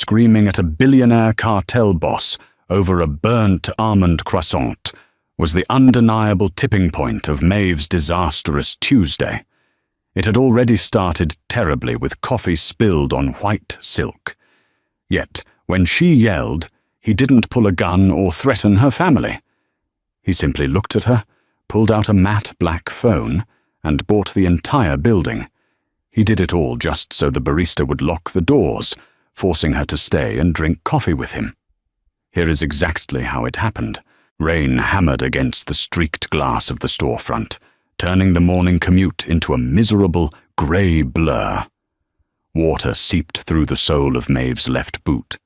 screaming at a billionaire cartel boss over a burnt almond croissant was the undeniable tipping point of Maeve's disastrous Tuesday. It had already started terribly with coffee spilled on white silk. Yet, when she yelled, he didn't pull a gun or threaten her family. He simply looked at her, pulled out a matte black phone, and bought the entire building. He did it all just so the barista would lock the doors, forcing her to stay and drink coffee with him. Here is exactly how it happened. Rain hammered against the streaked glass of the storefront, turning the morning commute into a miserable grey blur. Water seeped through the sole of Maeve's left boot.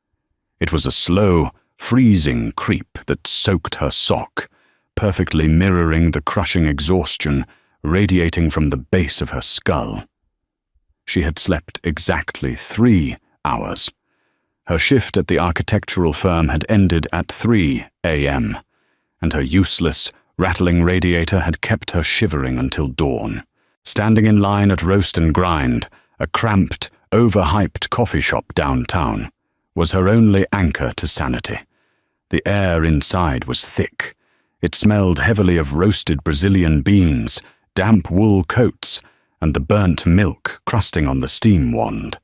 It was a slow, freezing creep that soaked her sock, perfectly mirroring the crushing exhaustion radiating from the base of her skull. She had slept exactly 3 hours. Her shift at the architectural firm had ended at 3 a.m., and her useless, rattling radiator had kept her shivering until dawn. Standing in line at Roast and Grind, a cramped, overhyped coffee shop downtown, was her only anchor to sanity. The air inside was thick. It smelled heavily of roasted Brazilian beans, damp wool coats, and the burnt milk crusting on the steam wand.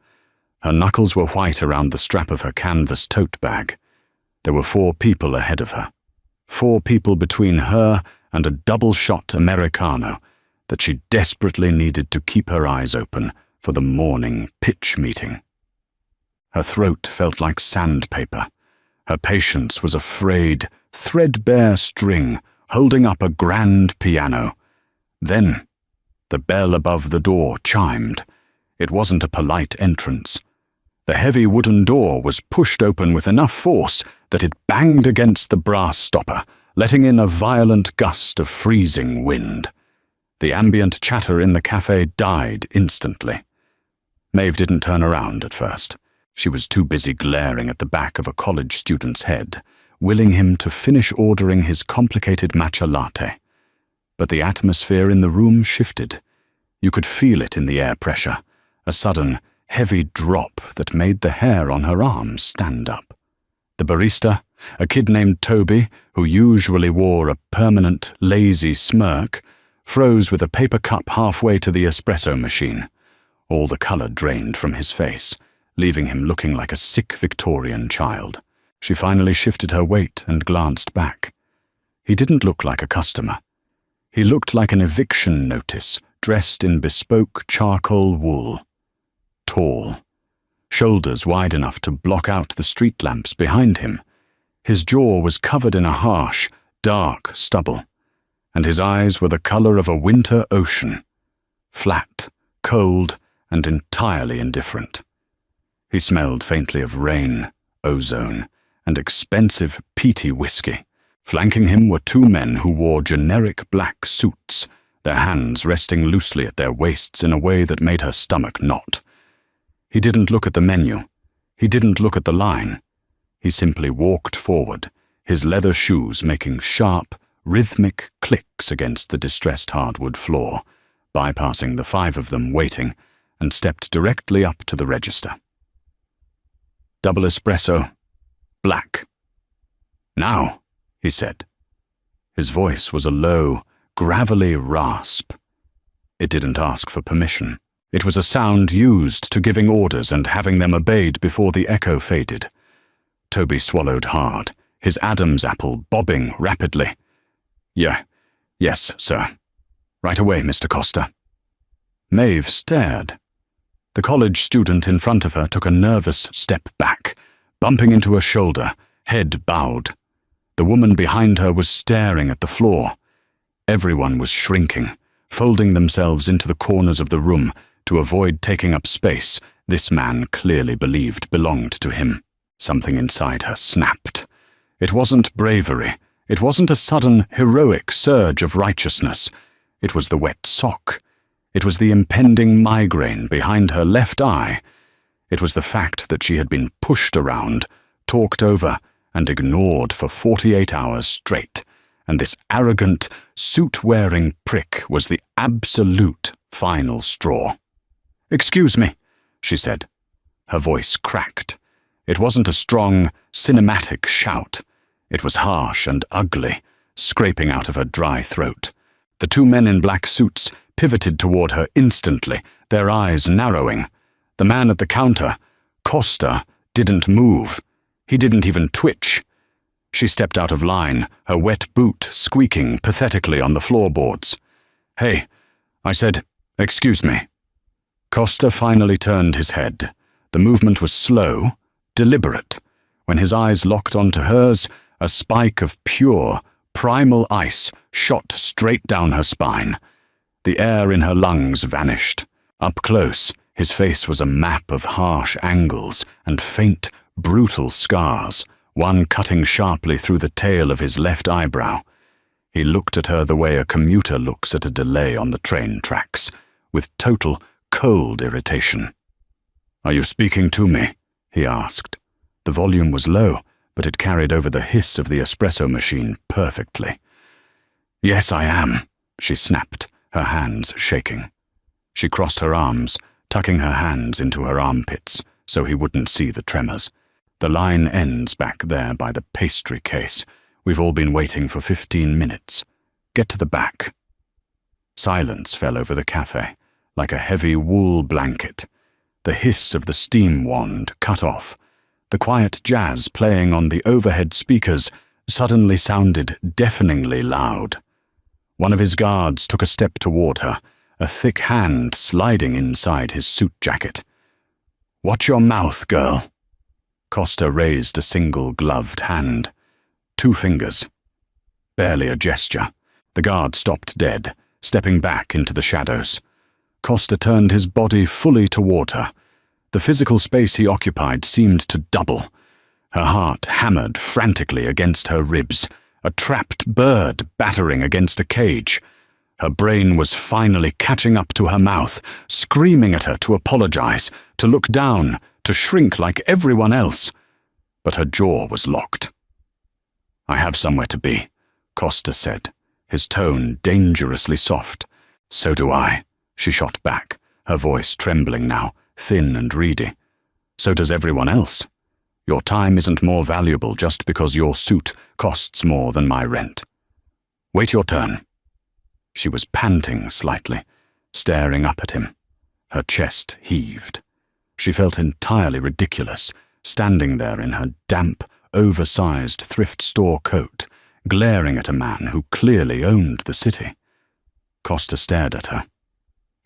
Her knuckles were white around the strap of her canvas tote bag. There were 4 people ahead of her. 4 people between her and a double-shot Americano that she desperately needed to keep her eyes open for the morning pitch meeting. Her throat felt like sandpaper. Her patience was a frayed, threadbare string holding up a grand piano. Then, the bell above the door chimed. It wasn't a polite entrance. The heavy wooden door was pushed open with enough force that it banged against the brass stopper, letting in a violent gust of freezing wind. The ambient chatter in the cafe died instantly. Maeve didn't turn around at first. She was too busy glaring at the back of a college student's head, willing him to finish ordering his complicated matcha latte. But the atmosphere in the room shifted. You could feel it in the air pressure, a sudden, heavy drop that made the hair on her arms stand up. The barista, a kid named Toby, who usually wore a permanent, lazy smirk, froze with a paper cup halfway to the espresso machine. All the colour drained from his face, leaving him looking like a sick Victorian child. She finally shifted her weight and glanced back. He didn't look like a customer. He looked like an eviction notice, dressed in bespoke charcoal wool. Tall, shoulders wide enough to block out the street lamps behind him. His jaw was covered in a harsh, dark stubble, and his eyes were the color of a winter ocean, flat, cold, and entirely indifferent. He smelled faintly of rain, ozone, and expensive peaty whiskey. Flanking him were 2 men who wore generic black suits, their hands resting loosely at their waists in a way that made her stomach knot. He didn't look at the menu. He didn't look at the line. He simply walked forward, his leather shoes making sharp, rhythmic clicks against the distressed hardwood floor, bypassing the 5 of them waiting, and stepped directly up to the register. Double espresso, black. Now, he said. His voice was a low, gravelly rasp. It didn't ask for permission. It was a sound used to giving orders and having them obeyed before the echo faded. Toby swallowed hard, his Adam's apple bobbing rapidly. Yes, sir. Right away, Mr. Costa. Maeve stared. The college student in front of her took a nervous step back, bumping into her shoulder, head bowed. The woman behind her was staring at the floor. Everyone was shrinking, folding themselves into the corners of the room to avoid taking up space this man clearly believed belonged to him. Something inside her snapped. It wasn't bravery. It wasn't a sudden, heroic surge of righteousness. It was the wet sock. It was the impending migraine behind her left eye. It was the fact that she had been pushed around, talked over, and ignored for 48 hours straight, and this arrogant, suit-wearing prick was the absolute final straw. "Excuse me," she said. Her voice cracked. It wasn't a strong, cinematic shout. It was harsh and ugly, scraping out of her dry throat. The two men in black suits pivoted toward her instantly, their eyes narrowing. The man at the counter, Costa, didn't move. He didn't even twitch. She stepped out of line, her wet boot squeaking pathetically on the floorboards. "Hey," I said, "excuse me." Costa finally turned his head. The movement was slow, deliberate. When his eyes locked onto hers, a spike of pure, primal ice shot straight down her spine. The air in her lungs vanished. Up close, his face was a map of harsh angles and faint, brutal scars, one cutting sharply through the tail of his left eyebrow. He looked at her the way a commuter looks at a delay on the train tracks, with total, cold irritation. "Are you speaking to me?" he asked. The volume was low, but it carried over the hiss of the espresso machine perfectly. "Yes, I am," she snapped, her hands shaking. She crossed her arms, tucking her hands into her armpits so he wouldn't see the tremors. "The line ends back there by the pastry case. We've all been waiting for 15 minutes. Get to the back." Silence fell over the cafe, like a heavy wool blanket. The hiss of the steam wand cut off. The quiet jazz playing on the overhead speakers suddenly sounded deafeningly loud. One of his guards took a step toward her, a thick hand sliding inside his suit jacket. "Watch your mouth, girl." Costa raised a single gloved hand. 2 fingers. Barely a gesture. The guard stopped dead, stepping back into the shadows. Costa turned his body fully toward her. The physical space he occupied seemed to double. Her heart hammered frantically against her ribs, a trapped bird battering against a cage. Her brain was finally catching up to her mouth, screaming at her to apologize, to look down, to shrink like everyone else. But her jaw was locked. "I have somewhere to be," Costa said, his tone dangerously soft. "So do I," she shot back, her voice trembling now, thin and reedy. "So does everyone else. Your time isn't more valuable just because your suit costs more than my rent. Wait your turn." She was panting slightly, staring up at him. Her chest heaved. She felt entirely ridiculous, standing there in her damp, oversized thrift store coat, glaring at a man who clearly owned the city. Costa stared at her.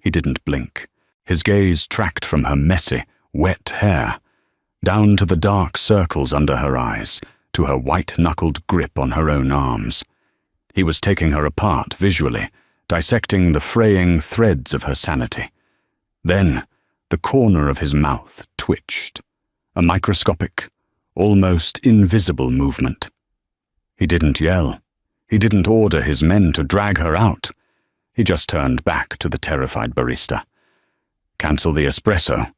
He didn't blink. His gaze tracked from her messy, wet hair, down to the dark circles under her eyes, to her white-knuckled grip on her own arms. He was taking her apart visually, dissecting the fraying threads of her sanity. Then, the corner of his mouth twitched, a microscopic, almost invisible movement. He didn't yell. He didn't order his men to drag her out. He just turned back to the terrified barista. "Cancel the espresso,"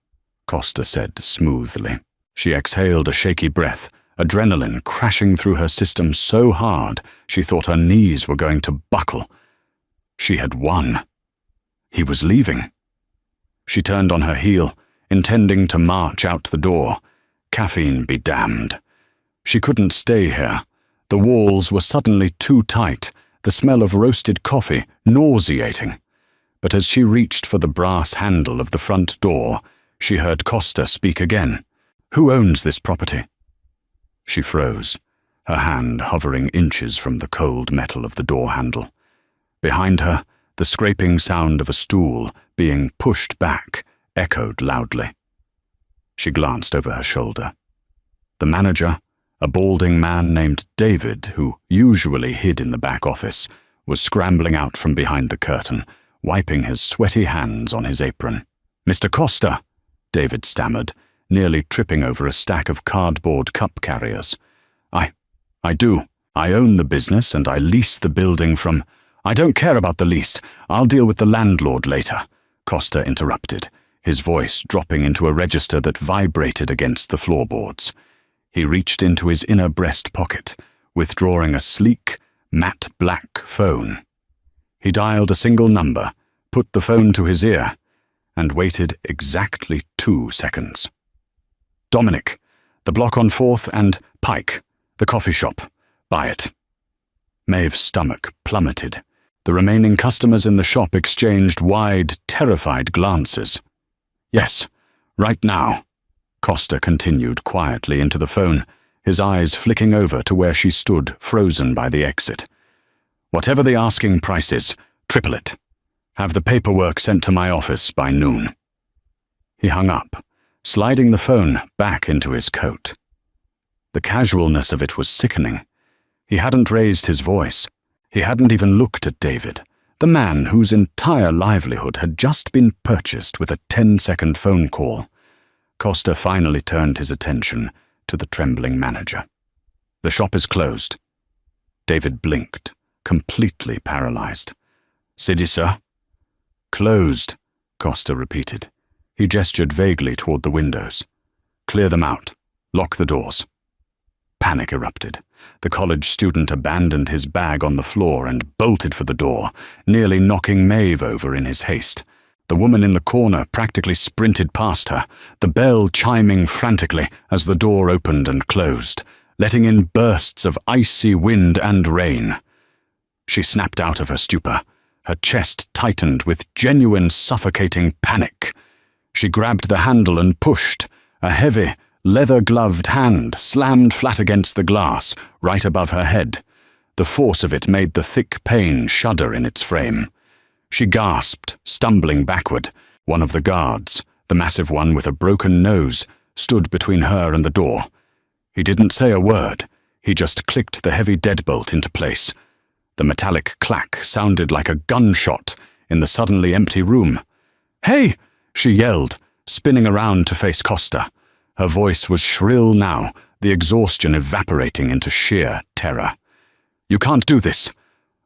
Costa said smoothly. She exhaled a shaky breath, adrenaline crashing through her system so hard she thought her knees were going to buckle. She had won. He was leaving. She turned on her heel, intending to march out the door. Caffeine be damned. She couldn't stay here. The walls were suddenly too tight, the smell of roasted coffee nauseating. But as she reached for the brass handle of the front door, she heard Costa speak again. "Who owns this property?" She froze, her hand hovering inches from the cold metal of the door handle. Behind her, the scraping sound of a stool being pushed back echoed loudly. She glanced over her shoulder. The manager, a balding man named David, who usually hid in the back office, was scrambling out from behind the curtain, wiping his sweaty hands on his apron. "Mr. Costa," David stammered, nearly tripping over a stack of cardboard cup carriers. I do. I own the business and I lease the building from—" "I don't care about the lease. I'll deal with the landlord later," Costa interrupted, his voice dropping into a register that vibrated against the floorboards. He reached into his inner breast pocket, withdrawing a sleek, matte black phone. He dialed a single number, put the phone to his ear, and waited exactly 2 seconds. "Dominic, The block on 4th and Pike, the coffee shop. Buy it." Maeve's stomach plummeted. The remaining customers in the shop exchanged wide, terrified glances. "Yes, right now," Costa continued quietly into the phone, his eyes flicking over to where she stood, frozen by the exit. "Whatever the asking price is, triple it. Have the paperwork sent to my office by noon." He hung up, sliding the phone back into his coat. The casualness of it was sickening. He hadn't raised his voice. He hadn't even looked at David, the man whose entire livelihood had just been purchased with a 10-second phone call. Costa finally turned his attention to the trembling manager. "The shop is closed." David blinked, completely paralyzed. "City, sir?" "Closed," Costa repeated. He gestured vaguely toward the windows. "Clear them out. Lock the doors." Panic erupted. The college student abandoned his bag on the floor and bolted for the door, nearly knocking Maeve over in his haste. The woman in the corner practically sprinted past her, the bell chiming frantically as the door opened and closed, letting in bursts of icy wind and rain. She snapped out of her stupor, her chest tightened with genuine suffocating panic. She grabbed the handle and pushed. A heavy, leather-gloved hand slammed flat against the glass, right above her head. The force of it made the thick pain shudder in its frame. She gasped, stumbling backward. One of the guards, the massive one with a broken nose, stood between her and the door. He didn't say a word. He just clicked the heavy deadbolt into place. The metallic clack sounded like a gunshot in the suddenly empty room. "Hey!" she yelled, spinning around to face Costa. Her voice was shrill now, the exhaustion evaporating into sheer terror. "You can't do this.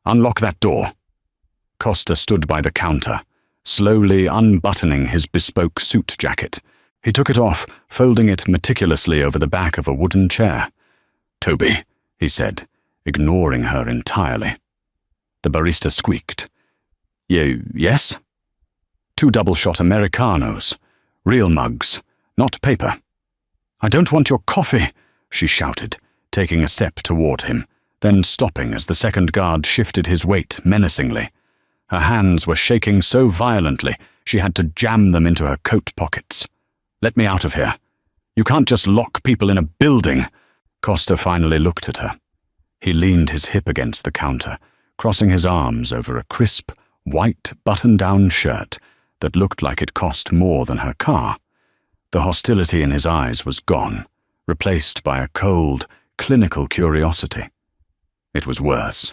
Unlock that door." Costa stood by the counter, slowly unbuttoning his bespoke suit jacket. He took it off, folding it meticulously over the back of a wooden chair. "Toby," he said, ignoring her entirely. The barista squeaked. Yes?" "2 double-shot Americanos. Real mugs, not paper." "I don't want your coffee," she shouted, taking a step toward him, then stopping as the second guard shifted his weight menacingly. Her hands were shaking so violently she had to jam them into her coat pockets. "Let me out of here. You can't just lock people in a building." Costa finally looked at her. He leaned his hip against the counter, crossing his arms over a crisp, white button-down shirt that looked like it cost more than her car. The hostility in his eyes was gone, replaced by a cold, clinical curiosity. It was worse.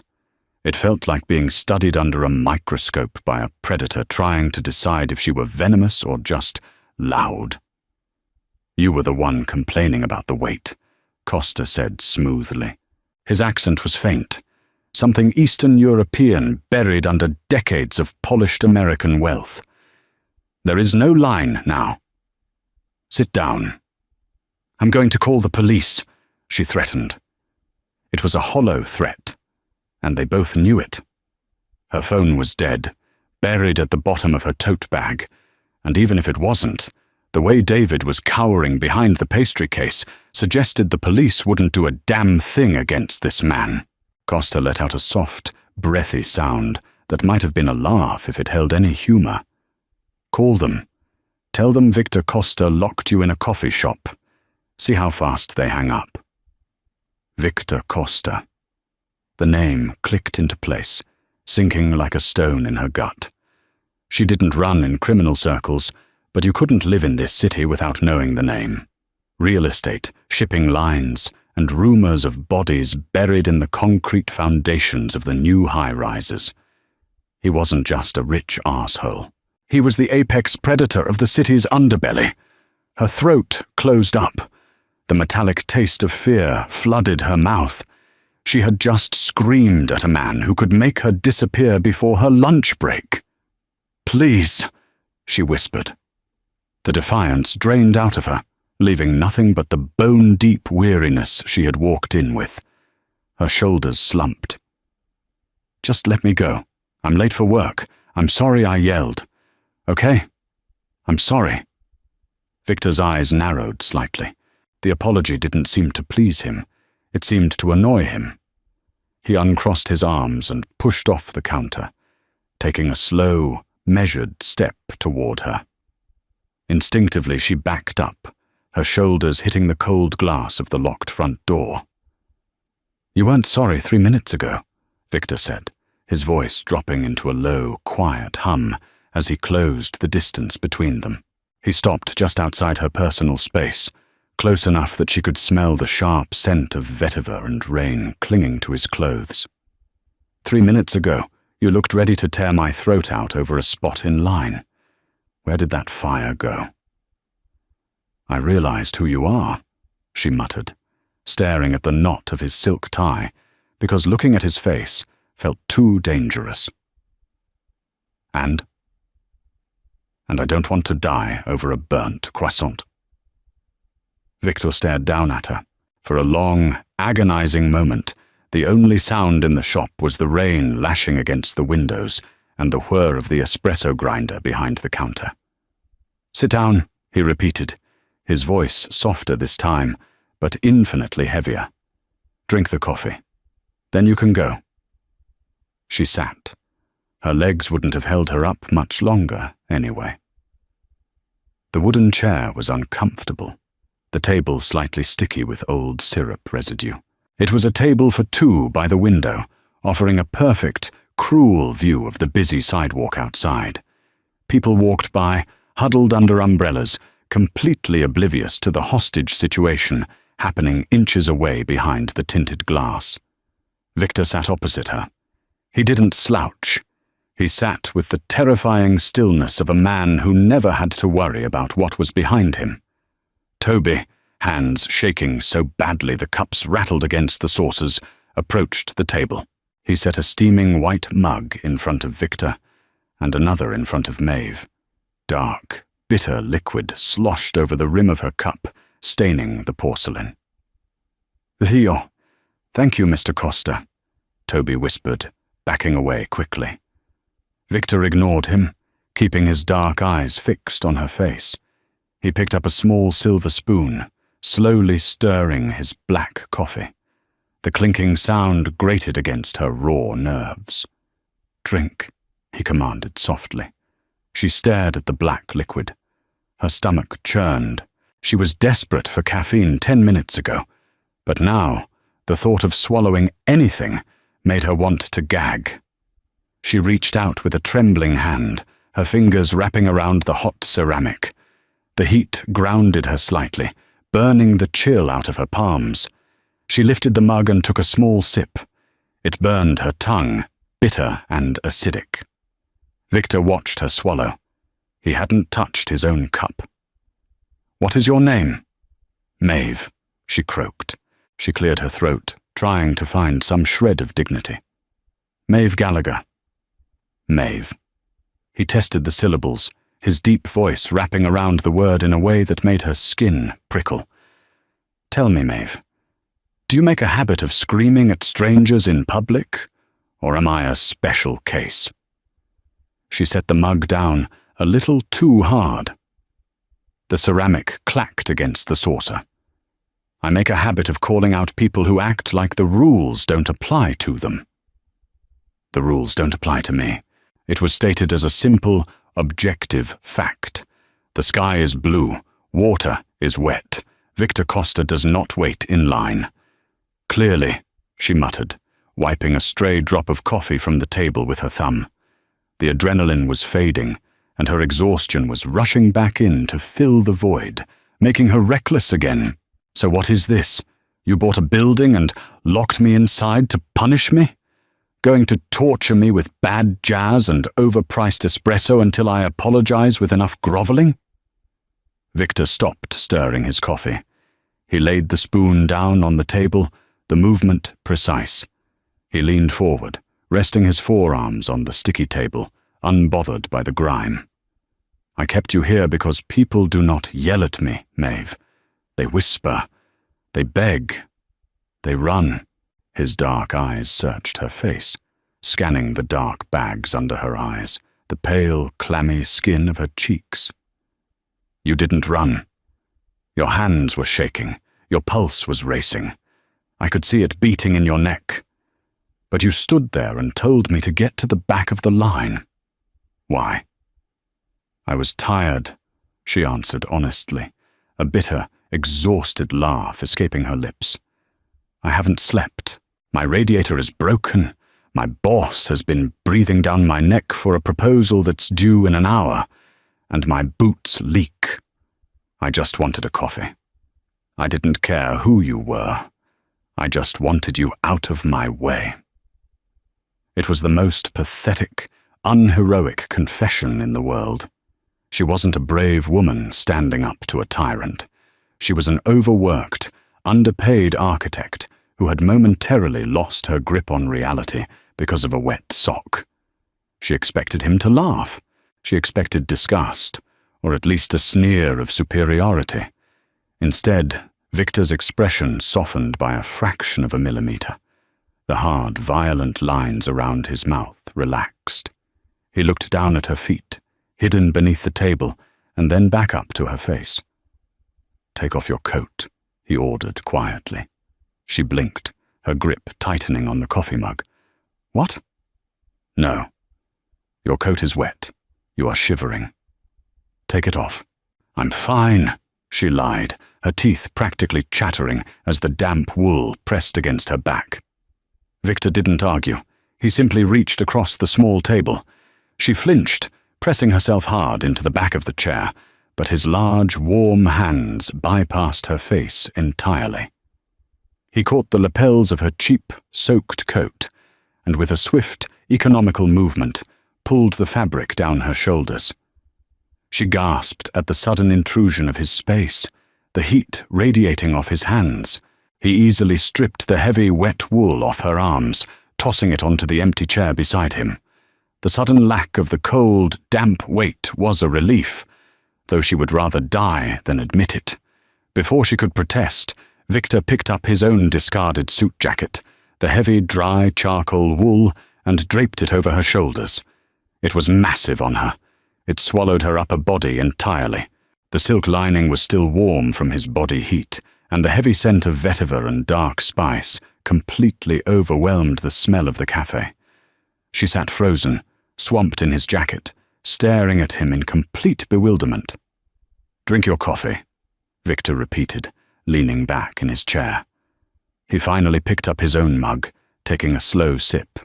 It felt like being studied under a microscope by a predator trying to decide if she were venomous or just loud. "You were the one complaining about the weight," Costa said smoothly. His accent was faint, something Eastern European buried under decades of polished American wealth. "There is no line now. Sit down." "I'm going to call the police," she threatened. It was a hollow threat, and they both knew it. Her phone was dead, buried at the bottom of her tote bag, and even if it wasn't, the way David was cowering behind the pastry case suggested the police wouldn't do a damn thing against this man. Costa let out a soft, breathy sound that might have been a laugh if it held any humor. "Call them. Tell them Victor Costa locked you in a coffee shop. See how fast they hang up." Victor Costa. The name clicked into place, sinking like a stone in her gut. She didn't run in criminal circles, but you couldn't live in this city without knowing the name. Real estate, shipping lines, and rumors of bodies buried in the concrete foundations of the new high-rises. He wasn't just a rich arsehole. He was the apex predator of the city's underbelly. Her throat closed up. The metallic taste of fear flooded her mouth. She had just screamed at a man who could make her disappear before her lunch break. "Please," she whispered. The defiance drained out of her, leaving nothing but the bone-deep weariness she had walked in with. Her shoulders slumped. "Just let me go. I'm late for work. I'm sorry I yelled. Okay? I'm sorry." Victor's eyes narrowed slightly. The apology didn't seem to please him. It seemed to annoy him. He uncrossed his arms and pushed off the counter, taking a slow, measured step toward her. Instinctively, she backed up, her shoulders hitting the cold glass of the locked front door. "You weren't sorry 3 minutes ago," Victor said, his voice dropping into a low, quiet hum as he closed the distance between them. He stopped just outside her personal space, close enough that she could smell the sharp scent of vetiver and rain clinging to his clothes. "3 minutes ago, you looked ready to tear my throat out over a spot in line. Where did that fire go?" "I realized who you are," she muttered, staring at the knot of his silk tie, because looking at his face felt too dangerous. And I don't want to die over a burnt croissant." Victor stared down at her. For a long, agonizing moment, the only sound in the shop was the rain lashing against the windows and the whir of the espresso grinder behind the counter. "Sit down," he repeated, his voice softer this time, but infinitely heavier. "Drink the coffee. Then you can go." She sat. Her legs wouldn't have held her up much longer, anyway. The wooden chair was uncomfortable, the table slightly sticky with old syrup residue. It was a table for two by the window, offering a perfect, cruel view of the busy sidewalk outside. People walked by, huddled under umbrellas, completely oblivious to the hostage situation happening inches away behind the tinted glass. Victor sat opposite her. He didn't slouch. He sat with the terrifying stillness of a man who never had to worry about what was behind him. Toby, hands shaking so badly the cups rattled against the saucers, approached the table. He set a steaming white mug in front of Victor and another in front of Maeve. Dark, bitter liquid sloshed over the rim of her cup, staining the porcelain. "Theo, thank you, Mr. Costa," Toby whispered, backing away quickly. Victor ignored him, keeping his dark eyes fixed on her face. He picked up a small silver spoon, slowly stirring his black coffee. The clinking sound grated against her raw nerves. "Drink," he commanded softly. She stared at the black liquid. Her stomach churned. She was desperate for caffeine 10 minutes ago, but now the thought of swallowing anything made her want to gag. She reached out with a trembling hand, her fingers wrapping around the hot ceramic. The heat grounded her slightly, burning the chill out of her palms. She lifted the mug and took a small sip. It burned her tongue, bitter and acidic. Victor watched her swallow. He hadn't touched his own cup. "What is your name?" "Maeve," she croaked. She cleared her throat, trying to find some shred of dignity. "Maeve Gallagher." "Maeve." He tested the syllables, his deep voice wrapping around the word in a way that made her skin prickle. "Tell me, Maeve, do you make a habit of screaming at strangers in public, or am I a special case?" She set the mug down a little too hard. The ceramic clacked against the saucer. "I make a habit of calling out people who act like the rules don't apply to them." "The rules don't apply to me." It was stated as a simple, objective fact. The sky is blue, water is wet. Victor Costa does not wait in line. "Clearly," she muttered, wiping a stray drop of coffee from the table with her thumb. The adrenaline was fading, and her exhaustion was rushing back in to fill the void, making her reckless again. "So what is this? You bought a building and locked me inside to punish me? Going to torture me with bad jazz and overpriced espresso until I apologize with enough groveling?" Victor stopped stirring his coffee. He laid the spoon down on the table, the movement precise. He leaned forward, resting his forearms on the sticky table, unbothered by the grime. "I kept you here because people do not yell at me, Maeve. They whisper, they beg, they run." His dark eyes searched her face, scanning the dark bags under her eyes, the pale, clammy skin of her cheeks. "You didn't run. Your hands were shaking, Your pulse was racing. I could see it beating in your neck. But you stood there and told me to get to the back of the line. Why? I was tired, she answered honestly, a bitter, exhausted laugh escaping her lips. I haven't slept. My radiator is broken. My boss has been breathing down my neck for a proposal that's due in an hour, and my boots leak. I just wanted a coffee. I didn't care who you were. I just wanted you out of my way. It was the most pathetic, unheroic confession in the world. She wasn't a brave woman standing up to a tyrant. She was an overworked, underpaid architect who had momentarily lost her grip on reality because of a wet sock. She expected him to laugh. She expected disgust, or at least a sneer of superiority. Instead, Victor's expression softened by a fraction of a millimeter. The hard, violent lines around his mouth relaxed. He looked down at her feet, hidden beneath the table, and then back up to her face. "Take off your coat," he ordered quietly. She blinked, her grip tightening on the coffee mug. "What?" "No. Your coat is wet. You are shivering. Take it off." "I'm fine," she lied, her teeth practically chattering as the damp wool pressed against her back. Victor didn't argue. He simply reached across the small table. She flinched, pressing herself hard into the back of the chair, but his large, warm hands bypassed her face entirely. He caught the lapels of her cheap, soaked coat, and with a swift, economical movement, pulled the fabric down her shoulders. She gasped at the sudden intrusion of his space, the heat radiating off his hands. He easily stripped the heavy, wet wool off her arms, tossing it onto the empty chair beside him. The sudden lack of the cold, damp weight was a relief, though she would rather die than admit it. Before she could protest, Victor picked up his own discarded suit jacket, the heavy, dry charcoal wool, and draped it over her shoulders. It was massive on her. It swallowed her upper body entirely. The silk lining was still warm from his body heat, and the heavy scent of vetiver and dark spice completely overwhelmed the smell of the cafe. She sat frozen, swamped in his jacket, staring at him in complete bewilderment. "Drink your coffee," Victor repeated, leaning back in his chair. He finally picked up his own mug, taking a slow sip,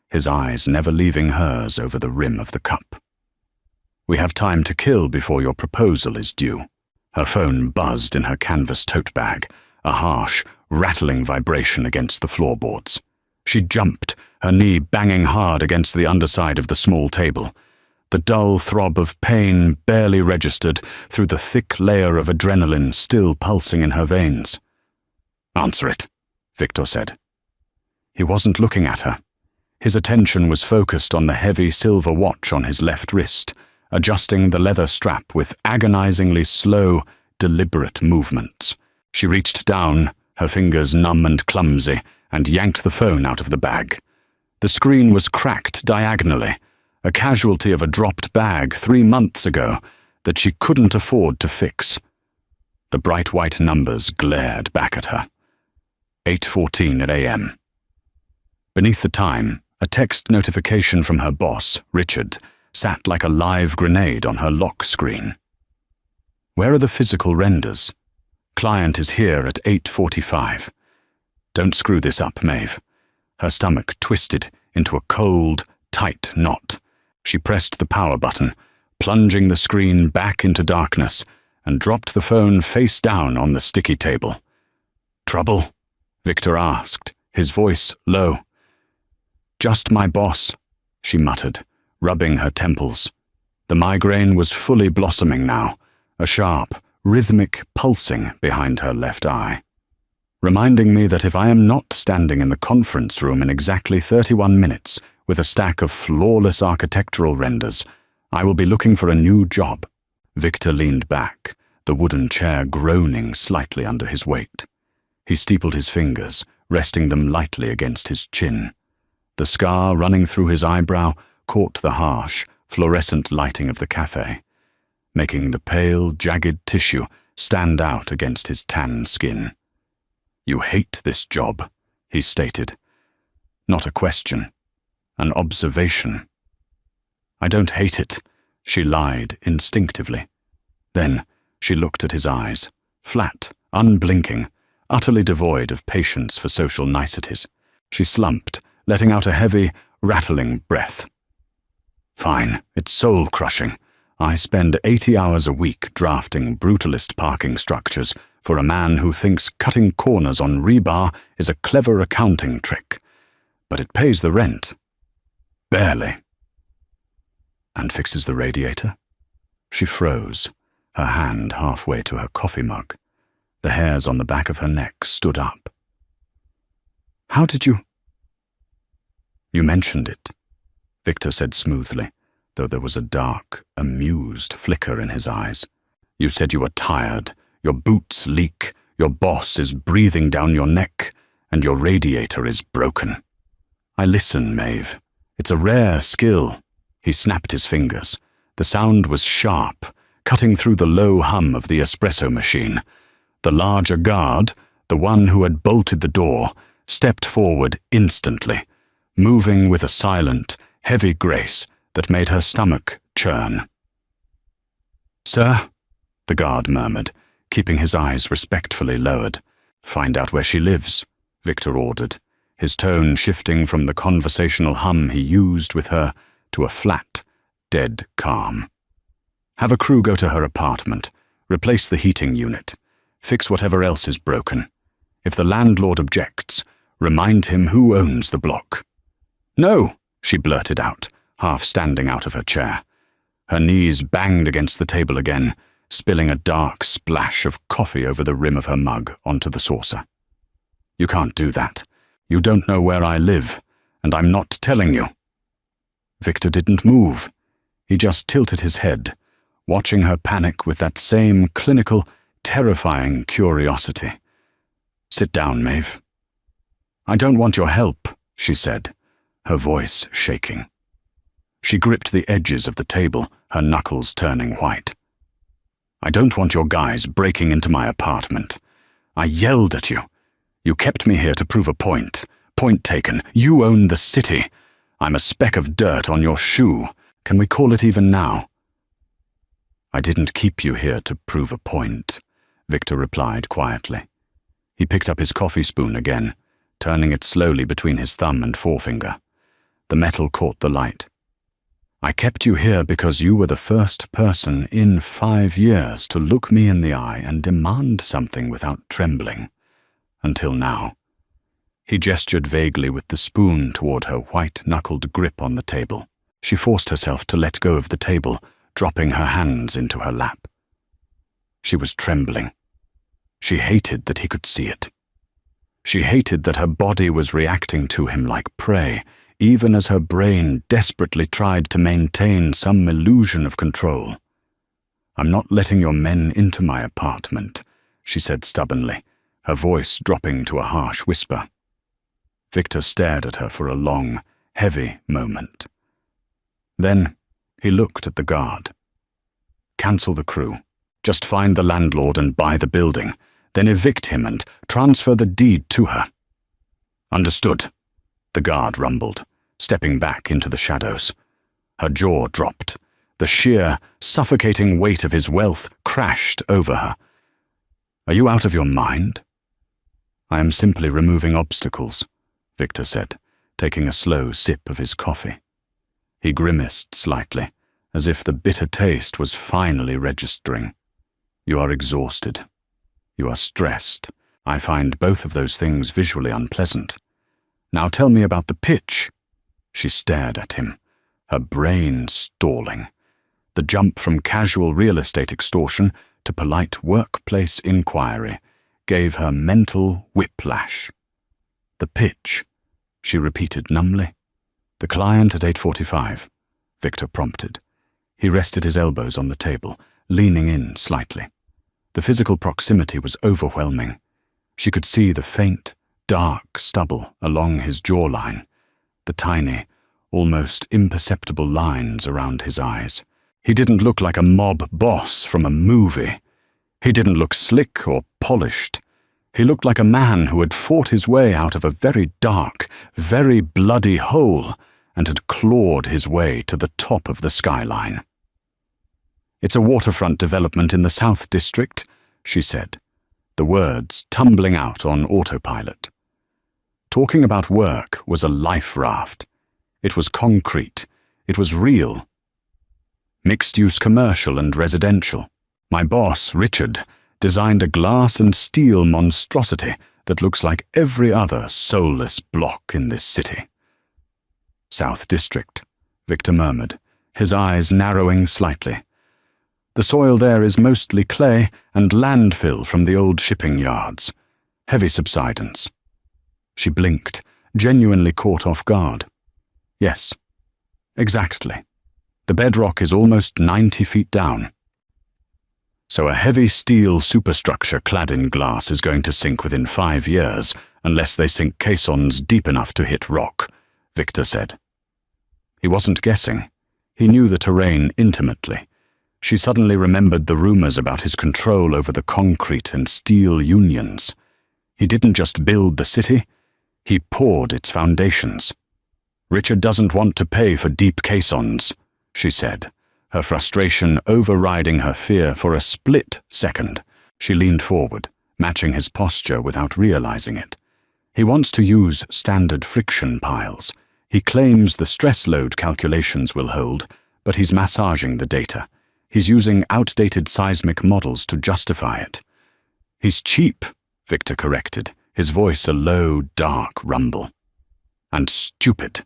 his eyes never leaving hers over the rim of the cup. "We have time to kill before your proposal is due." Her phone buzzed in her canvas tote bag, a harsh, rattling vibration against the floorboards. She jumped, her knee banging hard against the underside of the small table. The dull throb of pain barely registered through the thick layer of adrenaline still pulsing in her veins. "Answer it," Victor said. He wasn't looking at her. His attention was focused on the heavy silver watch on his left wrist, adjusting the leather strap with agonizingly slow, deliberate movements. She reached down, her fingers numb and clumsy, and yanked the phone out of the bag. The screen was cracked diagonally, a casualty of a dropped bag 3 months ago that she couldn't afford to fix. The bright white numbers glared back at her. 8:14 a.m. Beneath the time, a text notification from her boss, Richard, sat like a live grenade on her lock screen. "Where are the physical renders? Client is here at 8:45. Don't screw this up, Maeve." Her stomach twisted into a cold, tight knot. She pressed the power button, plunging the screen back into darkness, and dropped the phone face down on the sticky table. "Trouble?" Victor asked, his voice low. "Just my boss," she muttered, rubbing her temples. The migraine was fully blossoming now, a sharp, rhythmic pulsing behind her left eye, reminding me that if I am not standing in the conference room in exactly 31 minutes with a stack of flawless architectural renders, I will be looking for a new job. Victor leaned back, the wooden chair groaning slightly under his weight. He steepled his fingers, resting them lightly against his chin. The scar running through his eyebrow caught the harsh, fluorescent lighting of the cafe, making the pale, jagged tissue stand out against his tan skin. "You hate this job," he stated. Not a question, an observation. "I don't hate it," she lied instinctively. Then she looked at his eyes, flat, unblinking, utterly devoid of patience for social niceties. She slumped, letting out a heavy, rattling breath. "Fine, it's soul-crushing. I spend 80 hours a week drafting brutalist parking structures for a man who thinks cutting corners on rebar is a clever accounting trick. But it pays the rent. Barely." "And fixes the radiator?" She froze, her hand halfway to her coffee mug. The hairs on the back of her neck stood up. "How did you—" "You mentioned it," Victor said smoothly, though there was a dark, amused flicker in his eyes. "You said you were tired, your boots leak, your boss is breathing down your neck, and your radiator is broken. I listen, Maeve. It's a rare skill." He snapped his fingers. The sound was sharp, cutting through the low hum of the espresso machine. The larger guard, the one who had bolted the door, stepped forward instantly, moving with a silent, heavy grace that made her stomach churn. "Sir," the guard murmured, keeping his eyes respectfully lowered. "Find out where she lives," Victor ordered, his tone shifting from the conversational hum he used with her to a flat, dead calm. "Have a crew go to her apartment, replace the heating unit, fix whatever else is broken. If the landlord objects, remind him who owns the block." "No," she blurted out, half standing out of her chair. Her knees banged against the table again, spilling a dark splash of coffee over the rim of her mug onto the saucer. "You can't do that. You don't know where I live, and I'm not telling you." Victor didn't move. He just tilted his head, watching her panic with that same clinical, terrifying curiosity. "Sit down, Maeve." "I don't want your help," she said, her voice shaking. She gripped the edges of the table, her knuckles turning white. "I don't want your guys breaking into my apartment. I yelled at you. You kept me here to prove a point. Point taken. You own the city. I'm a speck of dirt on your shoe. Can we call it even now?" "I didn't keep you here to prove a point," Victor replied quietly. He picked up his coffee spoon again, turning it slowly between his thumb and forefinger. The metal caught the light. "I kept you here because you were the first person in 5 years to look me in the eye and demand something without trembling. Until now." He gestured vaguely with the spoon toward her white-knuckled grip on the table. She forced herself to let go of the table, dropping her hands into her lap. She was trembling. She hated that he could see it. She hated that her body was reacting to him like prey, even as her brain desperately tried to maintain some illusion of control. "I'm not letting your men into my apartment," she said stubbornly, her voice dropping to a harsh whisper. Victor stared at her for a long, heavy moment. Then he looked at the guard. "Cancel the crew. Just find the landlord and buy the building, then evict him and transfer the deed to her." "Understood," the guard rumbled, stepping back into the shadows. Her jaw dropped. The sheer, suffocating weight of his wealth crashed over her. "Are you out of your mind?" "I am simply removing obstacles," Victor said, taking a slow sip of his coffee. He grimaced slightly, as if the bitter taste was finally registering. "You are exhausted. You are stressed. I find both of those things visually unpleasant. Now tell me about the pitch." She stared at him, her brain stalling. The jump from casual real estate extortion to polite workplace inquiry gave her mental whiplash. "The pitch," she repeated numbly. "The client at 8:45, Victor prompted. He rested his elbows on the table, leaning in slightly. The physical proximity was overwhelming. She could see the faint, dark stubble along his jawline, the tiny, almost imperceptible lines around his eyes. He didn't look like a mob boss from a movie. He didn't look slick or polished. He looked like a man who had fought his way out of a very dark, very bloody hole and had clawed his way to the top of the skyline. "It's a waterfront development in the South District," she said, the words tumbling out on autopilot. Talking about work was a life raft. It was concrete. It was real. Mixed-use commercial and residential. My boss, Richard, designed a glass and steel monstrosity that looks like every other soulless block in this city. "South District," Victor murmured, his eyes narrowing slightly. "The soil there is mostly clay and landfill from the old shipping yards. Heavy subsidence." She blinked, genuinely caught off guard. "Yes, exactly. The bedrock is almost 90 feet down. So a heavy steel superstructure clad in glass is going to sink within 5 years, unless they sink caissons deep enough to hit rock," Victor said. He wasn't guessing. He knew the terrain intimately. She suddenly remembered the rumors about his control over the concrete and steel unions. He didn't just build the city, he poured its foundations. "Richard doesn't want to pay for deep caissons," she said, her frustration overriding her fear for a split second. She leaned forward, matching his posture without realizing it. "He wants to use standard friction piles. He claims the stress load calculations will hold, but he's massaging the data. He's using outdated seismic models to justify it." "He's cheap," Victor corrected, his voice a low, dark rumble. "And stupid.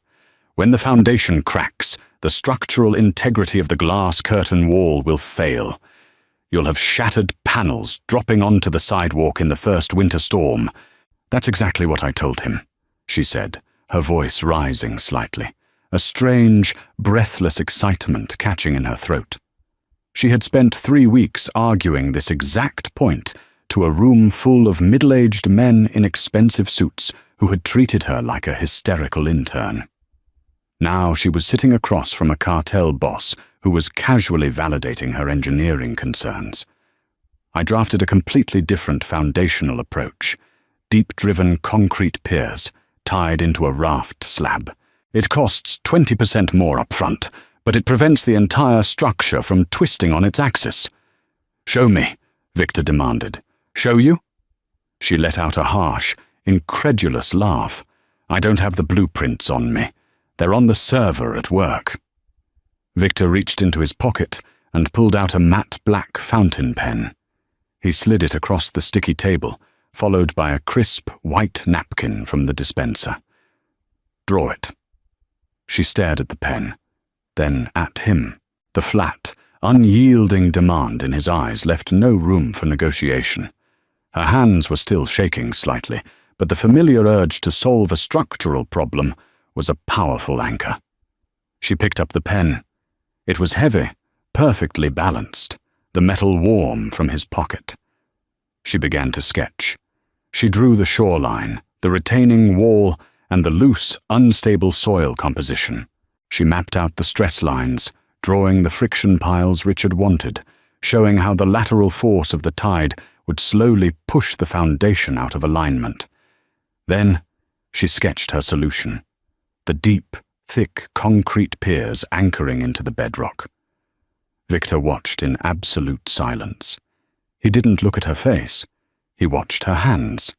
When the foundation cracks, the structural integrity of the glass curtain wall will fail. You'll have shattered panels dropping onto the sidewalk in the first winter storm." "That's exactly what I told him," she said, her voice rising slightly, a strange, breathless excitement catching in her throat. She had spent 3 weeks arguing this exact point to a room full of middle-aged men in expensive suits who had treated her like a hysterical intern. Now she was sitting across from a cartel boss who was casually validating her engineering concerns. "I drafted a completely different foundational approach. Deep-driven concrete piers, tied into a raft slab. It costs 20% more upfront, but it prevents the entire structure from twisting on its axis." "Show me," Victor demanded. "Show you?" She let out a harsh, incredulous laugh. "I don't have the blueprints on me. They're on the server at work." Victor reached into his pocket and pulled out a matte black fountain pen. He slid it across the sticky table, followed by a crisp white napkin from the dispenser. "Draw it." She stared at the pen, then at him. The flat, unyielding demand in his eyes left no room for negotiation. Her hands were still shaking slightly, but the familiar urge to solve a structural problem was a powerful anchor. She picked up the pen. It was heavy, perfectly balanced, the metal warm from his pocket. She began to sketch. She drew the shoreline, the retaining wall, and the loose, unstable soil composition. She mapped out the stress lines, drawing the friction piles Richard wanted, showing how the lateral force of the tide would slowly push the foundation out of alignment. Then she sketched her solution, the deep, thick concrete piers anchoring into the bedrock. Victor watched in absolute silence. He didn't look at her face. He watched her hands.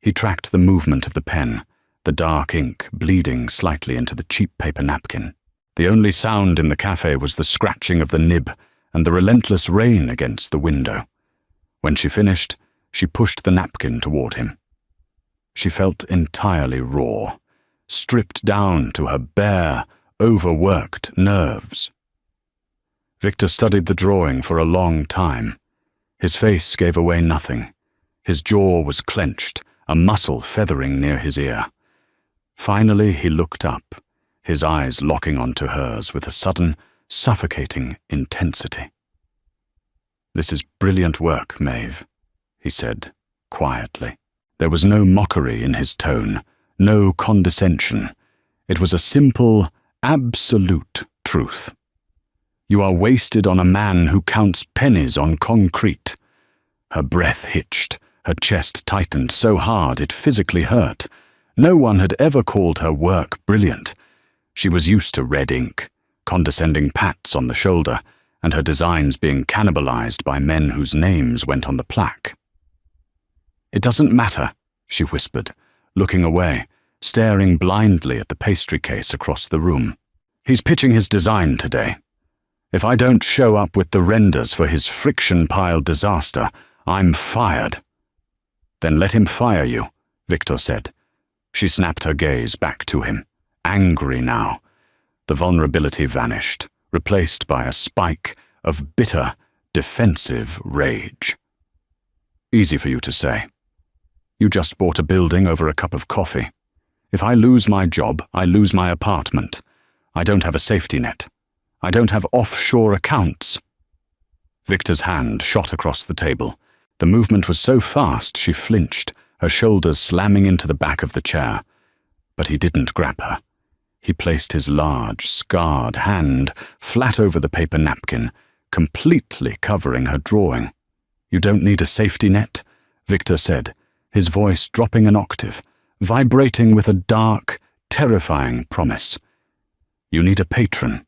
He tracked the movement of the pen, the dark ink bleeding slightly into the cheap paper napkin. The only sound in the cafe was the scratching of the nib and the relentless rain against the window. When she finished, she pushed the napkin toward him. She felt entirely raw, stripped down to her bare, overworked nerves. Victor studied the drawing for a long time. His face gave away nothing. His jaw was clenched, a muscle feathering near his ear. Finally he looked up, his eyes locking onto hers with a sudden, suffocating intensity. "This is brilliant work, Maeve," he said, quietly. There was no mockery in his tone, no condescension. It was a simple, absolute truth. "You are wasted on a man who counts pennies on concrete." Her breath hitched, Her chest tightened so hard it physically hurt. No one had ever called her work brilliant. She was used to red ink, condescending pats on the shoulder, and her designs being cannibalized by men whose names went on the plaque. "It doesn't matter," she whispered, looking away, staring blindly at the pastry case across the room. "He's pitching his design today. If I don't show up with the renders for his friction pile disaster, I'm fired." "Then let him fire you," Victor said. She snapped her gaze back to him, angry now. The vulnerability vanished, replaced by a spike of bitter, defensive rage. "Easy for you to say. You just bought a building over a cup of coffee. If I lose my job, I lose my apartment. I don't have a safety net. I don't have offshore accounts." Victor's hand shot across the table. The movement was so fast she flinched, her shoulders slamming into the back of the chair. But he didn't grab her. He placed his large, scarred hand flat over the paper napkin, completely covering her drawing. "You don't need a safety net," Victor said, his voice dropping an octave, vibrating with a dark, terrifying promise. "You need a patron."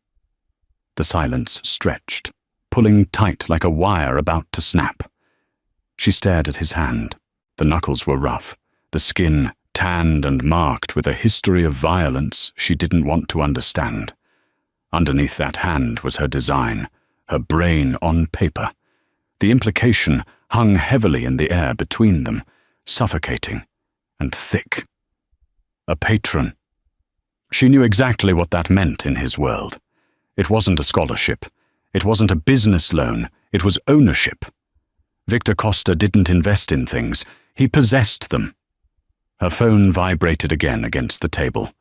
The silence stretched, pulling tight like a wire about to snap. She stared at his hand. The knuckles were rough, the skin tanned and marked with a history of violence she didn't want to understand. Underneath that hand was her design, her brain on paper. The implication hung heavily in the air between them, suffocating and thick. A patron. She knew exactly what that meant in his world. It wasn't a scholarship. It wasn't a business loan. It was ownership. Victor Costa didn't invest in things. He possessed them. Her phone vibrated again against the table.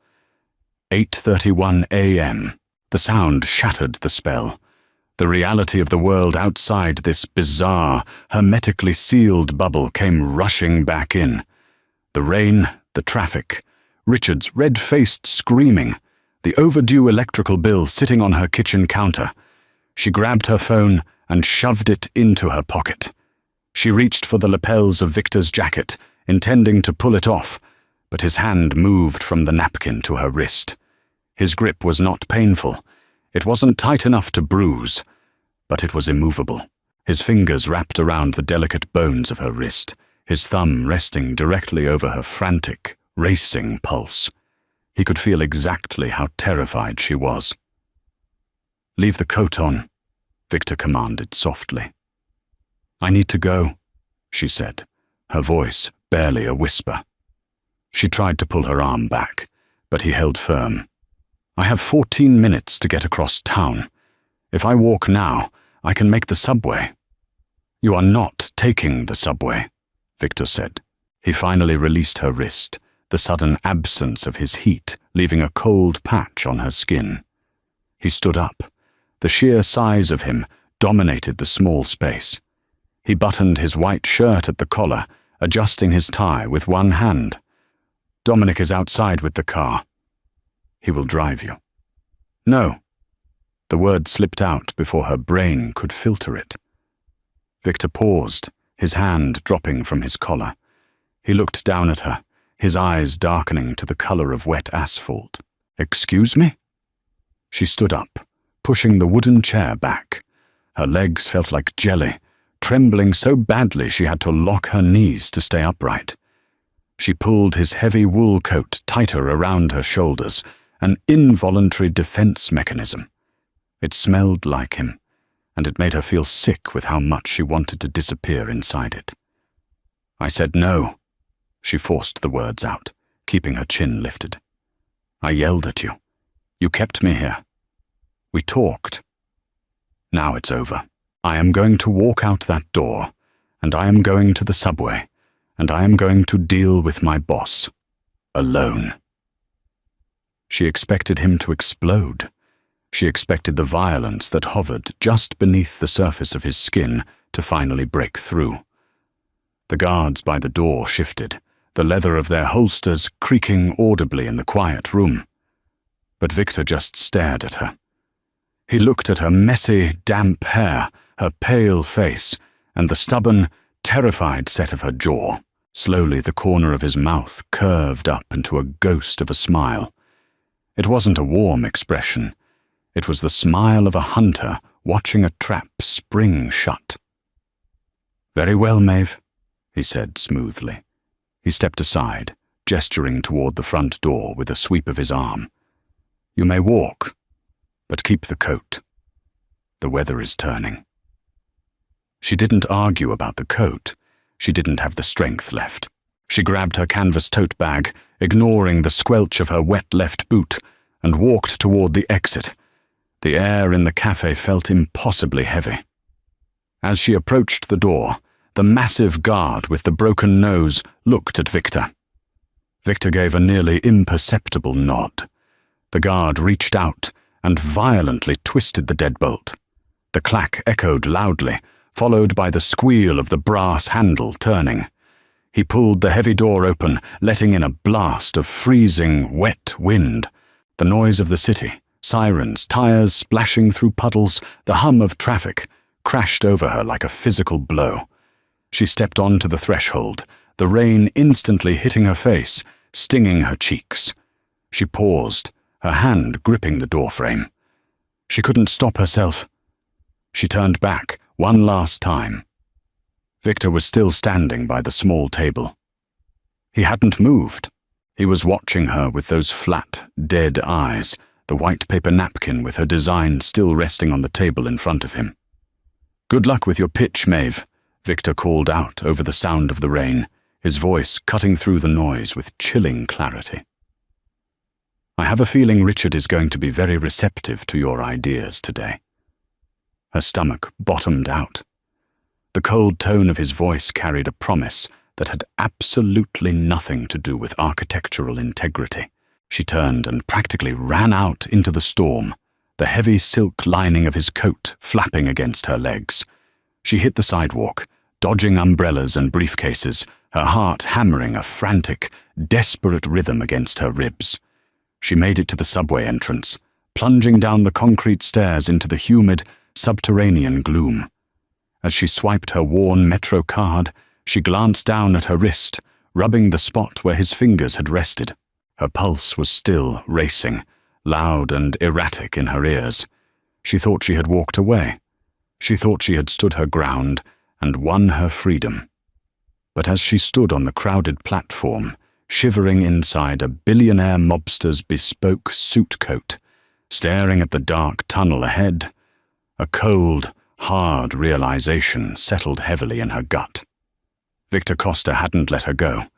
8:31 a.m. The sound shattered the spell. The reality of the world outside this bizarre, hermetically sealed bubble came rushing back in. The rain, the traffic, Richard's red-faced screaming, the overdue electrical bill sitting on her kitchen counter. She grabbed her phone and shoved it into her pocket. She reached for the lapels of Victor's jacket, intending to pull it off, but his hand moved from the napkin to her wrist. His grip was not painful. It wasn't tight enough to bruise, but it was immovable. His fingers wrapped around the delicate bones of her wrist, his thumb resting directly over her frantic, racing pulse. He could feel exactly how terrified she was. "Leave the coat on," Victor commanded softly. "I need to go," she said, her voice barely a whisper. She tried to pull her arm back, but he held firm. "I have 14 minutes to get across town. If I walk now, I can make the subway." "You are not taking the subway," Victor said. He finally released her wrist, the sudden absence of his heat leaving a cold patch on her skin. He stood up. The sheer size of him dominated the small space. He buttoned his white shirt at the collar, adjusting his tie with one hand. "Dominic is outside with the car. He will drive you." "No." The word slipped out before her brain could filter it. Victor paused, his hand dropping from his collar. He looked down at her, his eyes darkening to the color of wet asphalt. "Excuse me?" She stood up, pushing the wooden chair back. Her legs felt like jelly, trembling so badly she had to lock her knees to stay upright. She pulled his heavy wool coat tighter around her shoulders, an involuntary defense mechanism. It smelled like him, and it made her feel sick with how much she wanted to disappear inside it. "I said no." She forced the words out, keeping her chin lifted. "I yelled at you. You kept me here. We talked. Now it's over. I am going to walk out that door, and I am going to the subway, and I am going to deal with my boss. Alone." She expected him to explode. She expected the violence that hovered just beneath the surface of his skin to finally break through. The guards by the door shifted, the leather of their holsters creaking audibly in the quiet room. But Victor just stared at her. He looked at her messy, damp hair, her pale face, and the stubborn, terrified set of her jaw. Slowly, the corner of his mouth curved up into a ghost of a smile. It wasn't a warm expression. It was the smile of a hunter watching a trap spring shut. "Very well, Maeve," he said smoothly. He stepped aside, gesturing toward the front door with a sweep of his arm. "You may walk, but keep the coat. The weather is turning." She didn't argue about the coat. She didn't have the strength left. She grabbed her canvas tote bag, ignoring the squelch of her wet left boot, and walked toward the exit. The air in the cafe felt impossibly heavy. As she approached the door, the massive guard with the broken nose looked at Victor. Victor gave a nearly imperceptible nod. The guard reached out and violently twisted the deadbolt. The clack echoed loudly, followed by the squeal of the brass handle turning. He pulled the heavy door open, letting in a blast of freezing, wet wind. The noise of the city, sirens, tires splashing through puddles, the hum of traffic, crashed over her like a physical blow. She stepped onto the threshold, the rain instantly hitting her face, stinging her cheeks. She paused, her hand gripping the doorframe. She couldn't stop herself. She turned back one last time. Victor was still standing by the small table. He hadn't moved. He was watching her with those flat, dead eyes, the white paper napkin with her design still resting on the table in front of him. "Good luck with your pitch, Maeve," Victor called out over the sound of the rain, his voice cutting through the noise with chilling clarity. "I have a feeling Richard is going to be very receptive to your ideas today." Her stomach bottomed out. The cold tone of his voice carried a promise that had absolutely nothing to do with architectural integrity. She turned and practically ran out into the storm, the heavy silk lining of his coat flapping against her legs. She hit the sidewalk, dodging umbrellas and briefcases, her heart hammering a frantic, desperate rhythm against her ribs. She made it to the subway entrance, plunging down the concrete stairs into the humid, subterranean gloom. As she swiped her worn Metro card, she glanced down at her wrist, rubbing the spot where his fingers had rested. Her pulse was still racing, loud and erratic in her ears. She thought she had walked away. She thought she had stood her ground and won her freedom. But as she stood on the crowded platform, shivering inside a billionaire mobster's bespoke suit coat, staring at the dark tunnel ahead, a cold, hard realization settled heavily in her gut. Victor Costa hadn't let her go.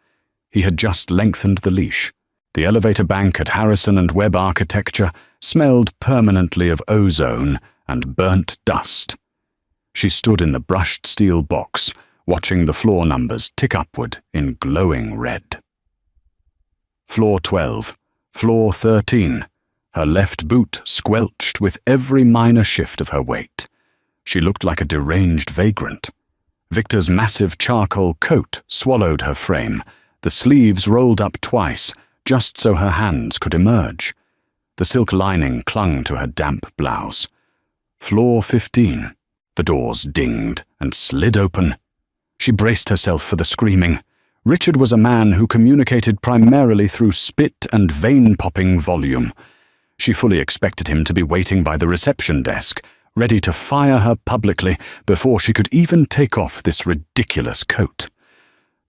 He had just lengthened the leash. The elevator bank at Harrison and Webb Architecture smelled permanently of ozone and burnt dust. She stood in the brushed steel box, watching the floor numbers tick upward in glowing red. Floor 12, floor 13. Her left boot squelched with every minor shift of her weight. She looked like a deranged vagrant. Victor's massive charcoal coat swallowed her frame, the sleeves rolled up twice, just so her hands could emerge. The silk lining clung to her damp blouse. Floor 15. The doors dinged and slid open. She braced herself for the screaming. Richard was a man who communicated primarily through spit and vein-popping volume. She fully expected him to be waiting by the reception desk, ready to fire her publicly before she could even take off this ridiculous coat.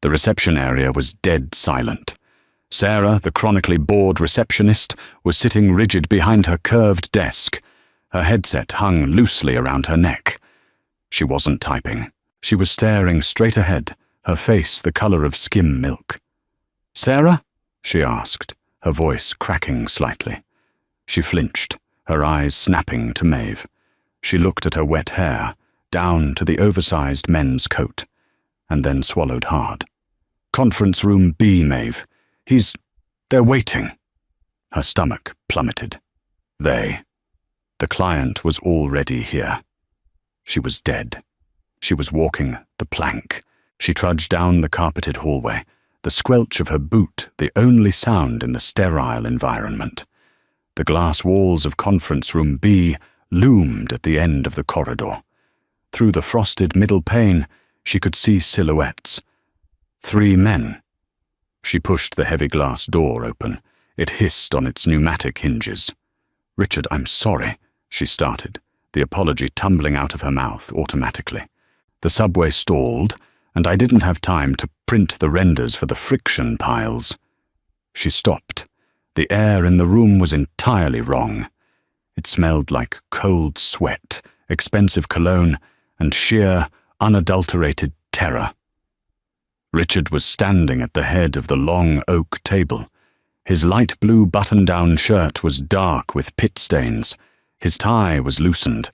The reception area was dead silent. Sarah, the chronically bored receptionist, was sitting rigid behind her curved desk. Her headset hung loosely around her neck. She wasn't typing. She was staring straight ahead, her face the color of skim milk. "Sarah?" she asked, her voice cracking slightly. She flinched, her eyes snapping to Maeve. She looked at her wet hair, down to the oversized men's coat, and then swallowed hard. "Conference room B, Maeve. They're waiting." Her stomach plummeted. The client was already here. She was dead. She was walking the plank. She trudged down the carpeted hallway, the squelch of her boot the only sound in the sterile environment. The glass walls of conference room B loomed at the end of the corridor. Through the frosted middle pane, She could see silhouettes. 3 men. She pushed the heavy glass door open. It hissed on its pneumatic hinges. "Richard, I'm sorry," she started, the apology tumbling out of her mouth automatically. "The subway stalled, and I didn't have time to print the renders for the friction piles." She stopped. The air in the room was entirely wrong. It smelled like cold sweat, expensive cologne, and sheer, unadulterated terror. Richard was standing at the head of the long oak table. His light blue button-down shirt was dark with pit stains. His tie was loosened.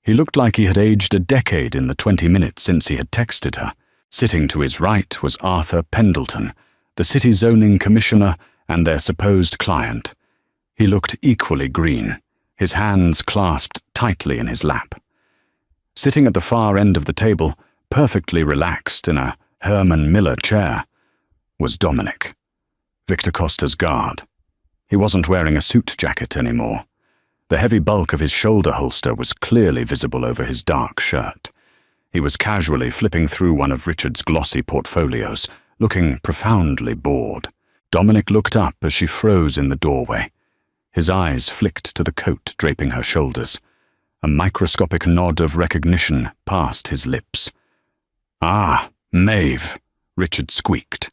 He looked like he had aged a decade in the 20 minutes since he had texted her. Sitting to his right was Arthur Pendleton, the city zoning commissioner and their supposed client. He looked equally green, his hands clasped tightly in his lap. Sitting at the far end of the table, perfectly relaxed in a Herman Miller chair, was Dominic, Victor Costa's guard. He wasn't wearing a suit jacket anymore. The heavy bulk of his shoulder holster was clearly visible over his dark shirt. He was casually flipping through one of Richard's glossy portfolios, looking profoundly bored. Dominic looked up as she froze in the doorway. His eyes flicked to the coat draping her shoulders. A microscopic nod of recognition passed his lips. "Ah, Maeve," Richard squeaked.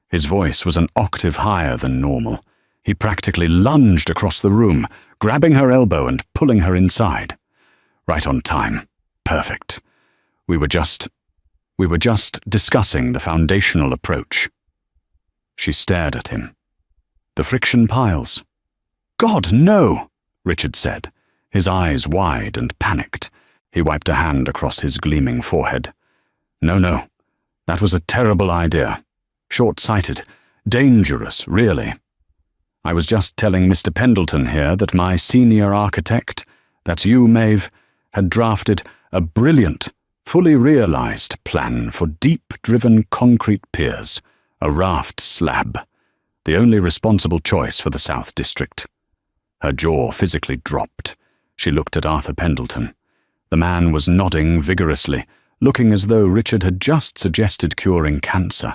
His voice was an octave higher than normal. He practically lunged across the room, grabbing her elbow and pulling her inside. "Right on time. Perfect. We were just discussing the foundational approach." She stared at him. "The friction piles." "God, no!" Richard said, his eyes wide and panicked. He wiped a hand across his gleaming forehead. No. That was a terrible idea. Short-sighted. Dangerous, really. I was just telling Mr. Pendleton here that my senior architect, that's you, Maeve, had drafted a brilliant, fully realized plan for deep-driven concrete piers, a raft slab, the only responsible choice for the South District. Her jaw physically dropped. She looked at Arthur Pendleton. The man was nodding vigorously, looking as though Richard had just suggested curing cancer.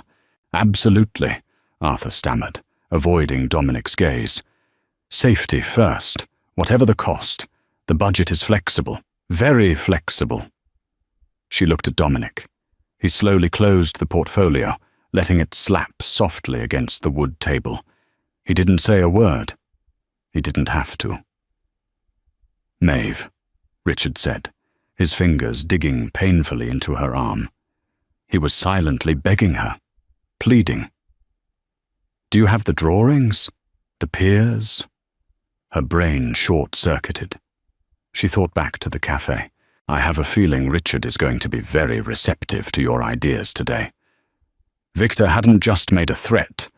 "Absolutely," Arthur stammered, avoiding Dominic's gaze. "Safety first, whatever the cost. The budget is flexible, very flexible." She looked at Dominic. He slowly closed the portfolio, letting it slap softly against the wood table. He didn't say a word. He didn't have to. "Maeve," Richard said, his fingers digging painfully into her arm. He was silently begging her, pleading. "Do you have the drawings? The piers?" Her brain short-circuited. She thought back to the cafe. "I have a feeling Richard is going to be very receptive to your ideas today." Victor hadn't just made a threat.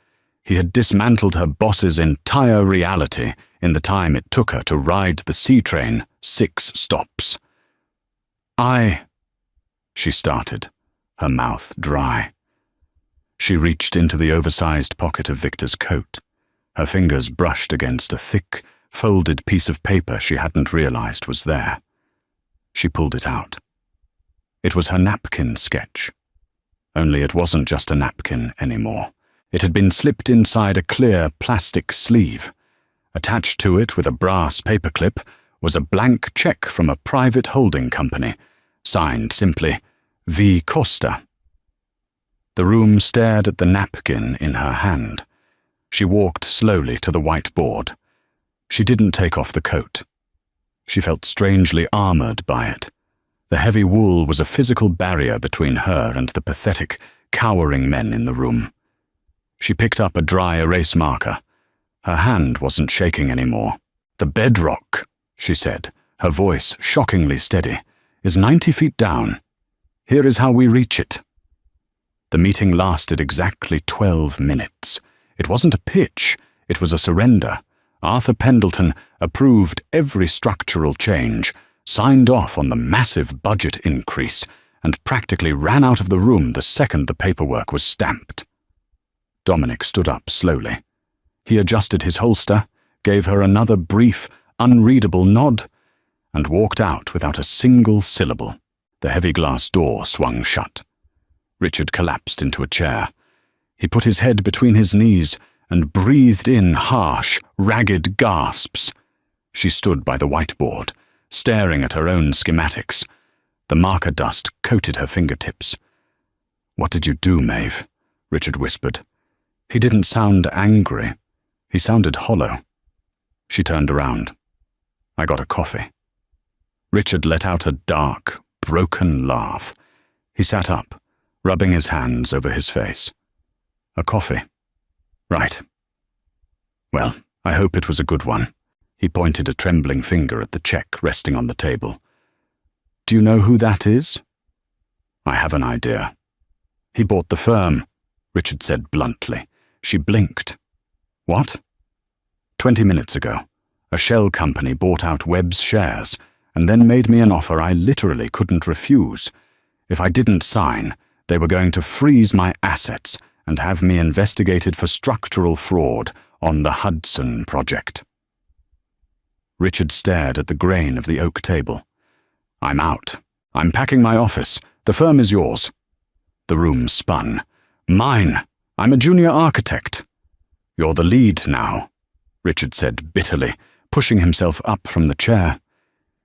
He had dismantled her boss's entire reality in the time it took her to ride the C train 6 stops. She started, her mouth dry. She reached into the oversized pocket of Victor's coat. Her fingers brushed against a thick, folded piece of paper she hadn't realized was there. She pulled it out. It was her napkin sketch. Only it wasn't just a napkin anymore. It had been slipped inside a clear plastic sleeve. Attached to it with a brass paperclip was a blank check from a private holding company, signed simply, V. Costa. The room stared at the napkin in her hand. She walked slowly to the whiteboard. She didn't take off the coat. She felt strangely armored by it. The heavy wool was a physical barrier between her and the pathetic, cowering men in the room. She picked up a dry erase marker. Her hand wasn't shaking anymore. "The bedrock," she said, her voice shockingly steady, "is 90 feet down. Here is how we reach it." The meeting lasted exactly 12 minutes. It wasn't a pitch, it was a surrender. Arthur Pendleton approved every structural change, signed off on the massive budget increase, and practically ran out of the room the second the paperwork was stamped. Dominic stood up slowly. He adjusted his holster, gave her another brief, unreadable nod, and walked out without a single syllable. The heavy glass door swung shut. Richard collapsed into a chair. He put his head between his knees and breathed in harsh, ragged gasps. She stood by the whiteboard, staring at her own schematics. The marker dust coated her fingertips. "What did you do, Maeve?" Richard whispered. He didn't sound angry. He sounded hollow. She turned around. "I got a coffee." Richard let out a dark, broken laugh. He sat up, rubbing his hands over his face. "A coffee? Right. Well, I hope it was a good one." He pointed a trembling finger at the check resting on the table. "Do you know who that is?" "I have an idea." "He bought the firm," Richard said bluntly. She blinked. "What?" 20 minutes ago, a shell company bought out Webb's shares and then made me an offer I literally couldn't refuse. If I didn't sign, they were going to freeze my assets and have me investigated for structural fraud on the Hudson project. Richard stared at the grain of the oak table. "I'm out. I'm packing my office. The firm is yours." The room spun. "Mine. I'm a junior architect." "You're the lead now," Richard said bitterly, pushing himself up from the chair.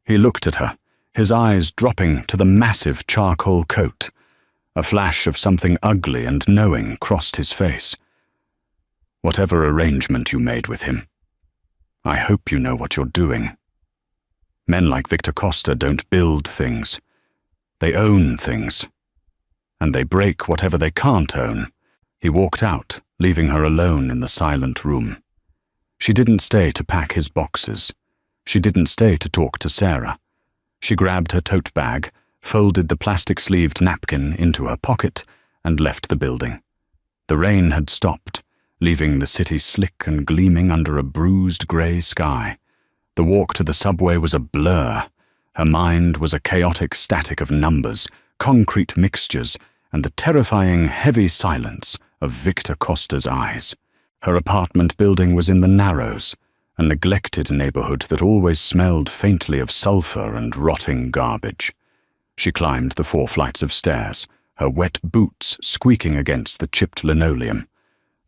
He looked at her, his eyes dropping to the massive charcoal coat. A flash of something ugly and knowing crossed his face. "Whatever arrangement you made with him, I hope you know what you're doing. Men like Victor Costa don't build things. They own things. And they break whatever they can't own." He walked out, leaving her alone in the silent room. She didn't stay to pack his boxes. She didn't stay to talk to Sarah. She grabbed her tote bag, folded the plastic-sleeved napkin into her pocket, and left the building. The rain had stopped, leaving the city slick and gleaming under a bruised grey sky. The walk to the subway was a blur. Her mind was a chaotic static of numbers, concrete mixtures, and the terrifying, heavy silence of Victor Costa's eyes. Her apartment building was in the Narrows, a neglected neighborhood that always smelled faintly of sulfur and rotting garbage. She climbed the 4 flights of stairs, her wet boots squeaking against the chipped linoleum.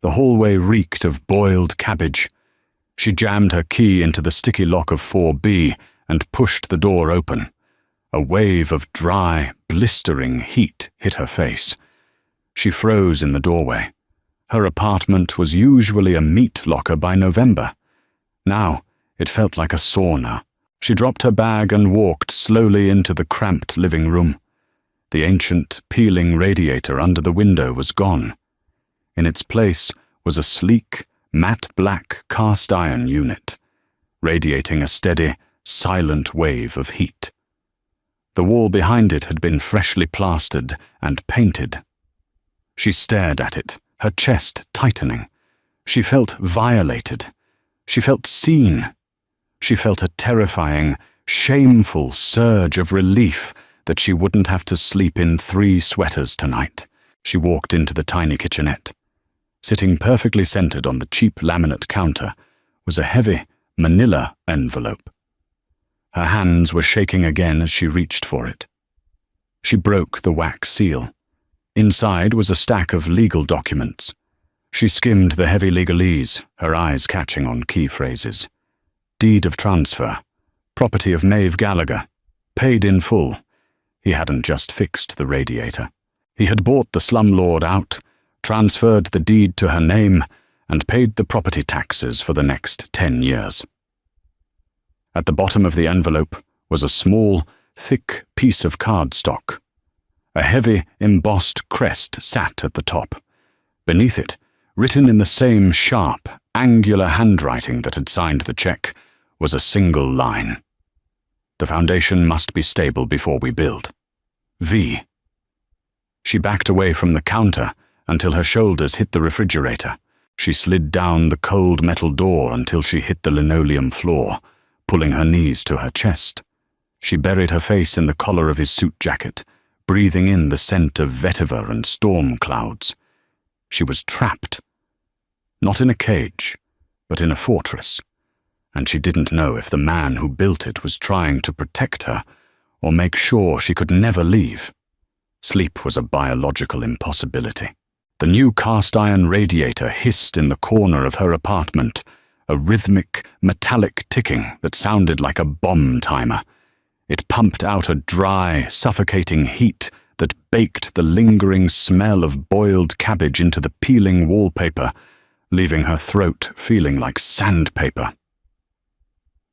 The hallway reeked of boiled cabbage. She jammed her key into the sticky lock of 4B and pushed the door open. A wave of dry, blistering heat hit her face. She froze in the doorway. Her apartment was usually a meat locker by November. Now, it felt like a sauna. She dropped her bag and walked slowly into the cramped living room. The ancient, peeling radiator under the window was gone. In its place was a sleek, matte black cast-iron unit, radiating a steady, silent wave of heat. The wall behind it had been freshly plastered and painted. She stared at it, her chest tightening. She felt violated. She felt seen. She felt a terrifying, shameful surge of relief that she wouldn't have to sleep in 3 sweaters tonight. She walked into the tiny kitchenette. Sitting perfectly centered on the cheap laminate counter was a heavy, manila envelope. Her hands were shaking again as she reached for it. She broke the wax seal. Inside was a stack of legal documents. She skimmed the heavy legalese, her eyes catching on key phrases. Deed of transfer. Property of Maeve Gallagher. Paid in full. He hadn't just fixed the radiator. He had bought the slumlord out, transferred the deed to her name, and paid the property taxes for the next 10 years. At the bottom of the envelope was a small, thick piece of cardstock. A heavy, embossed crest sat at the top. Beneath it, written in the same sharp, angular handwriting that had signed the check, was a single line. The foundation must be stable before we build. V. She backed away from the counter until her shoulders hit the refrigerator. She slid down the cold metal door until she hit the linoleum floor, pulling her knees to her chest. She buried her face in the collar of his suit jacket, breathing in the scent of vetiver and storm clouds. She was trapped. Not in a cage, but in a fortress, and she didn't know if the man who built it was trying to protect her or make sure she could never leave. Sleep was a biological impossibility. The new cast-iron radiator hissed in the corner of her apartment, a rhythmic, metallic ticking that sounded like a bomb timer. It pumped out a dry, suffocating heat that baked the lingering smell of boiled cabbage into the peeling wallpaper, leaving her throat feeling like sandpaper.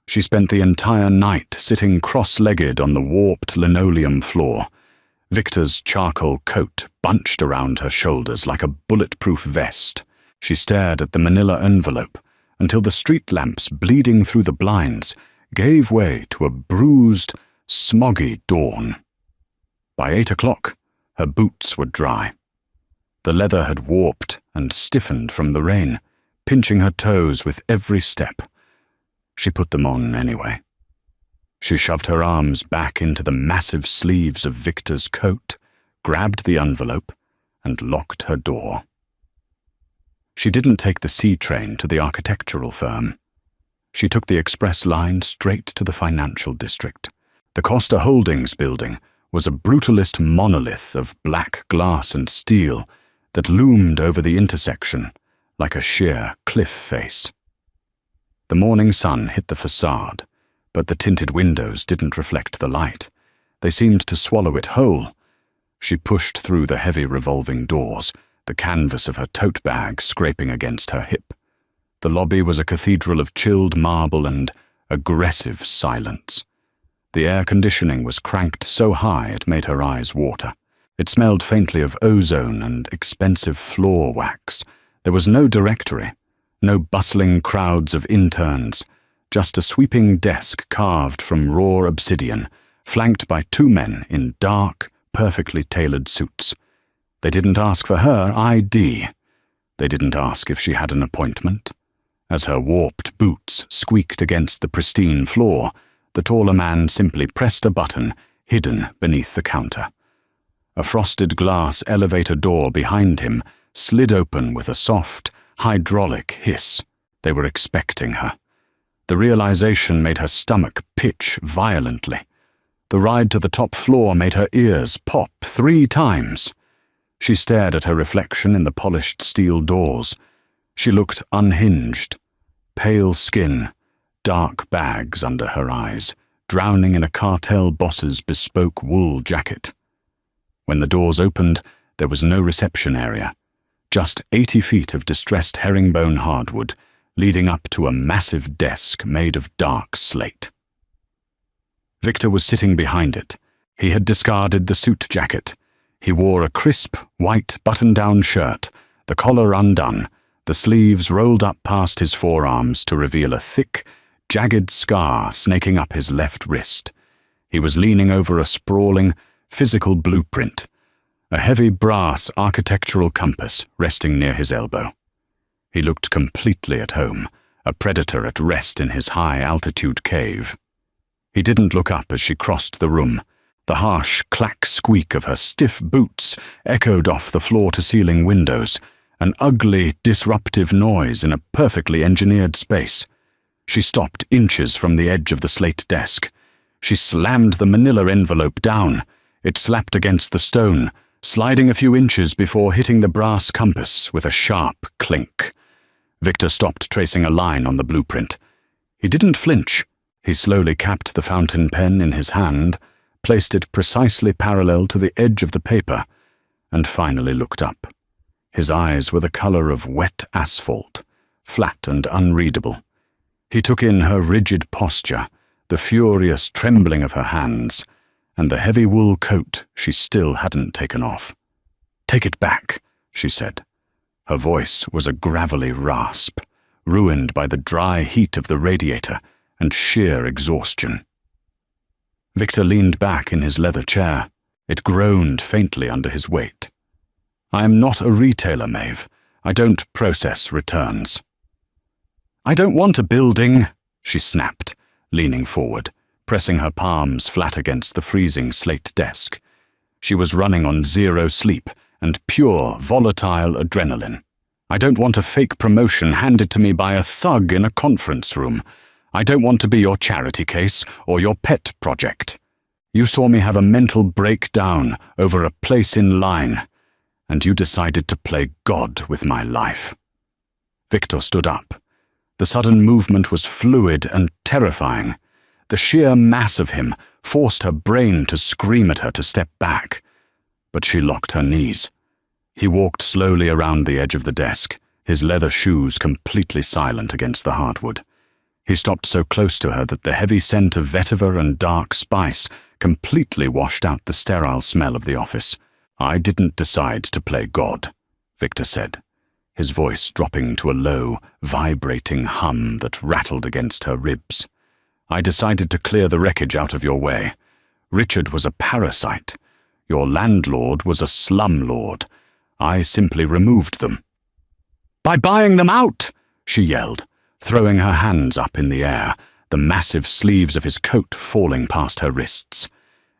She spent the entire night sitting cross-legged on the warped linoleum floor, Victor's charcoal coat bunched around her shoulders like a bulletproof vest. She stared at the manila envelope until the street lamps bleeding through the blinds gave way to a bruised, smoggy dawn. By 8 o'clock, her boots were dry. The leather had warped and stiffened from the rain, pinching her toes with every step. She put them on anyway. She shoved her arms back into the massive sleeves of Victor's coat, grabbed the envelope, and locked her door. She didn't take the C train to the architectural firm. She took the express line straight to the financial district. The Costa Holdings building was a brutalist monolith of black glass and steel that loomed over the intersection like a sheer cliff face. The morning sun hit the facade, but the tinted windows didn't reflect the light. They seemed to swallow it whole. She pushed through the heavy revolving doors, the canvas of her tote bag scraping against her hip. The lobby was a cathedral of chilled marble and aggressive silence. The air conditioning was cranked so high it made her eyes water. It smelled faintly of ozone and expensive floor wax. There was no directory, no bustling crowds of interns, just a sweeping desk carved from raw obsidian, flanked by 2 men in dark, perfectly tailored suits. They didn't ask for her ID. They didn't ask if she had an appointment. As her warped boots squeaked against the pristine floor, the taller man simply pressed a button hidden beneath the counter. A frosted glass elevator door behind him slid open with a soft, hydraulic hiss. They were expecting her. The realization made her stomach pitch violently. The ride to the top floor made her ears pop 3 times. She stared at her reflection in the polished steel doors. She looked unhinged. Pale skin, dark bags under her eyes, drowning in a cartel boss's bespoke wool jacket. When the doors opened, there was no reception area. Just 80 feet of distressed herringbone hardwood, leading up to a massive desk made of dark slate. Victor was sitting behind it. He had discarded the suit jacket. He wore a crisp, white button-down shirt, the collar undone, the sleeves rolled up past his forearms to reveal a thick, jagged scar snaking up his left wrist. He was leaning over a sprawling, physical blueprint, a heavy brass architectural compass resting near his elbow. He looked completely at home, a predator at rest in his high-altitude cave. He didn't look up as she crossed the room. The harsh clack-squeak of her stiff boots echoed off the floor-to-ceiling windows, an ugly, disruptive noise in a perfectly engineered space. She stopped inches from the edge of the slate desk. She slammed the manila envelope down. It slapped against the stone, sliding a few inches before hitting the brass compass with a sharp clink. Victor stopped tracing a line on the blueprint. He didn't flinch. He slowly capped the fountain pen in his hand, placed it precisely parallel to the edge of the paper, and finally looked up. His eyes were the color of wet asphalt, flat and unreadable. He took in her rigid posture, the furious trembling of her hands, and the heavy wool coat she still hadn't taken off. "Take it back," she said. Her voice was a gravelly rasp, ruined by the dry heat of the radiator and sheer exhaustion. Victor leaned back in his leather chair. It groaned faintly under his weight. "I am not a retailer, Maeve. I don't process returns." "I don't want a building," she snapped, leaning forward, pressing her palms flat against the freezing slate desk. She was running on 0 sleep and pure, volatile adrenaline. "I don't want a fake promotion handed to me by a thug in a conference room. I don't want to be your charity case or your pet project." You saw me have a mental breakdown over a place in line, and you decided to play God with my life." Victor stood up. The sudden movement was fluid and terrifying. The sheer mass of him forced her brain to scream at her to step back. But she locked her knees. He walked slowly around the edge of the desk, his leather shoes completely silent against the hardwood. He stopped so close to her that the heavy scent of vetiver and dark spice completely washed out the sterile smell of the office. "I didn't decide to play God," Victor said, his voice dropping to a low, vibrating hum that rattled against her ribs. "I decided to clear the wreckage out of your way. Richard was a parasite. Your landlord was a slumlord. I simply removed them." "By buying them out!" she yelled, throwing her hands up in the air, the massive sleeves of his coat falling past her wrists.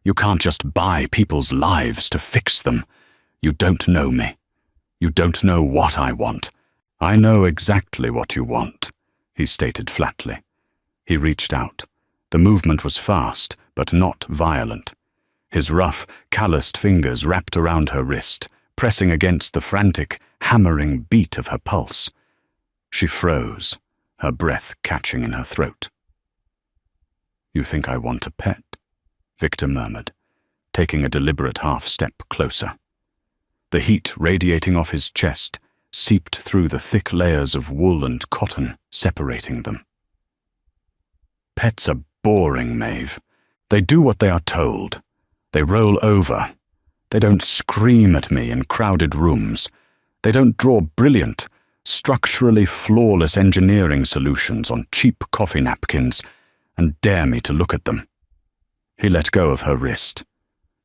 "You can't just buy people's lives to fix them. You don't know me. You don't know what I want." "I know exactly what you want," he stated flatly. He reached out. The movement was fast, but not violent. His rough, calloused fingers wrapped around her wrist, pressing against the frantic, hammering beat of her pulse. She froze, her breath catching in her throat. "You think I want a pet?" Victor murmured, taking a deliberate half-step closer. The heat radiating off his chest seeped through the thick layers of wool and cotton separating them. "Pets are boring, Maeve. They do what they are told. They roll over. They don't scream at me in crowded rooms. They don't draw brilliant, structurally flawless engineering solutions on cheap coffee napkins and dare me to look at them." He let go of her wrist.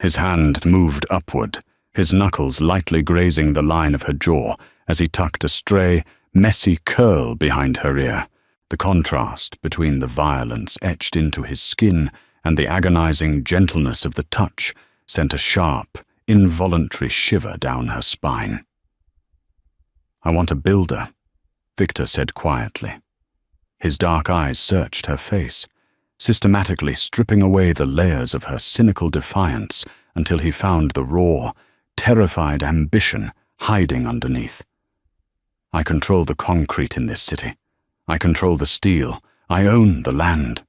His hand moved upward, his knuckles lightly grazing the line of her jaw as he tucked a stray, messy curl behind her ear. The contrast between the violence etched into his skin and the agonizing gentleness of the touch sent a sharp, involuntary shiver down her spine. "I want a builder," Victor said quietly. His dark eyes searched her face, systematically stripping away the layers of her cynical defiance until he found the raw, terrified ambition hiding underneath. "I control the concrete in this city. I control the steel. I own the land.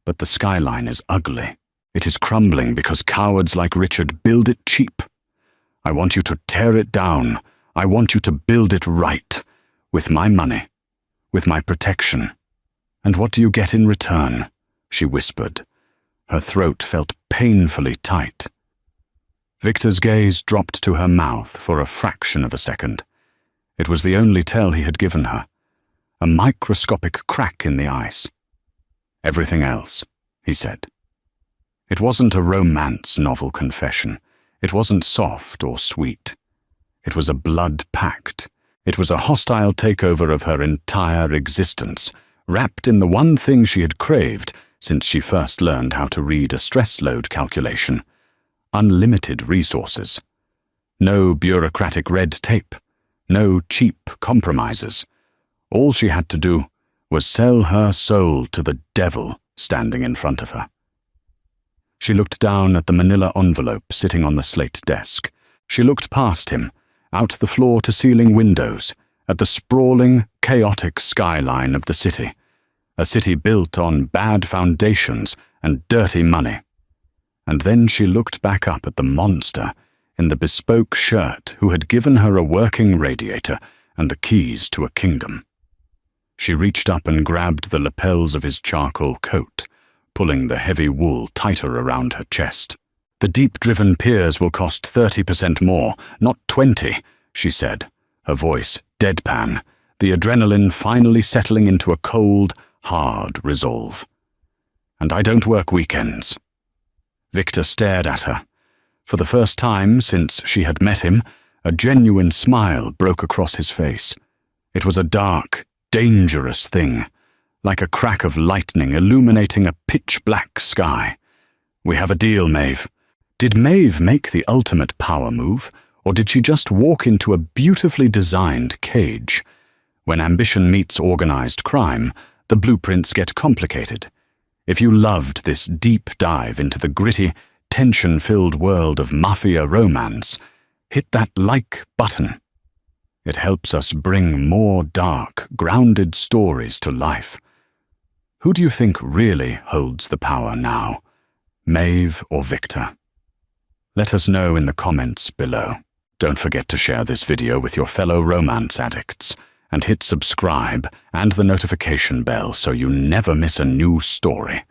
But the skyline is ugly. It is crumbling because cowards like Richard build it cheap. I want you to tear it down. I want you to build it right, with my money, with my protection. And what do you get in return?" she whispered. Her throat felt painfully tight. Victor's gaze dropped to her mouth for a fraction of a second. It was the only tell he had given her. A microscopic crack in the ice. "Everything else," he said. It wasn't a romance novel confession. It wasn't soft or sweet. It was a blood pact. It was a hostile takeover of her entire existence, wrapped in the one thing she had craved since she first learned how to read a stress load calculation: unlimited resources. No bureaucratic red tape. No cheap compromises. All she had to do was sell her soul to the devil standing in front of her. She looked down at the manila envelope sitting on the slate desk. She looked past him, out the floor-to-ceiling windows, at the sprawling, chaotic skyline of the city, a city built on bad foundations and dirty money. And then she looked back up at the monster in the bespoke shirt who had given her a working radiator and the keys to a kingdom. She reached up and grabbed the lapels of his charcoal coat, pulling the heavy wool tighter around her chest. "The deep-driven piers will cost 30% more, not 20, she said, her voice deadpan, the adrenaline finally settling into a cold, hard resolve. "And I don't work weekends." Victor stared at her. For the first time since she had met him, a genuine smile broke across his face. It was a dark, dangerous thing, like a crack of lightning illuminating a pitch-black sky. "We have a deal, Maeve." Did Maeve make the ultimate power move, or did she just walk into a beautifully designed cage? When ambition meets organized crime, the blueprints get complicated. If you loved this deep dive into the gritty, tension-filled world of Mafia romance, hit that like button. It helps us bring more dark, grounded stories to life. Who do you think really holds the power now, Maeve or Victor? Let us know in the comments below. Don't forget to share this video with your fellow romance addicts, and hit subscribe and the notification bell so you never miss a new story.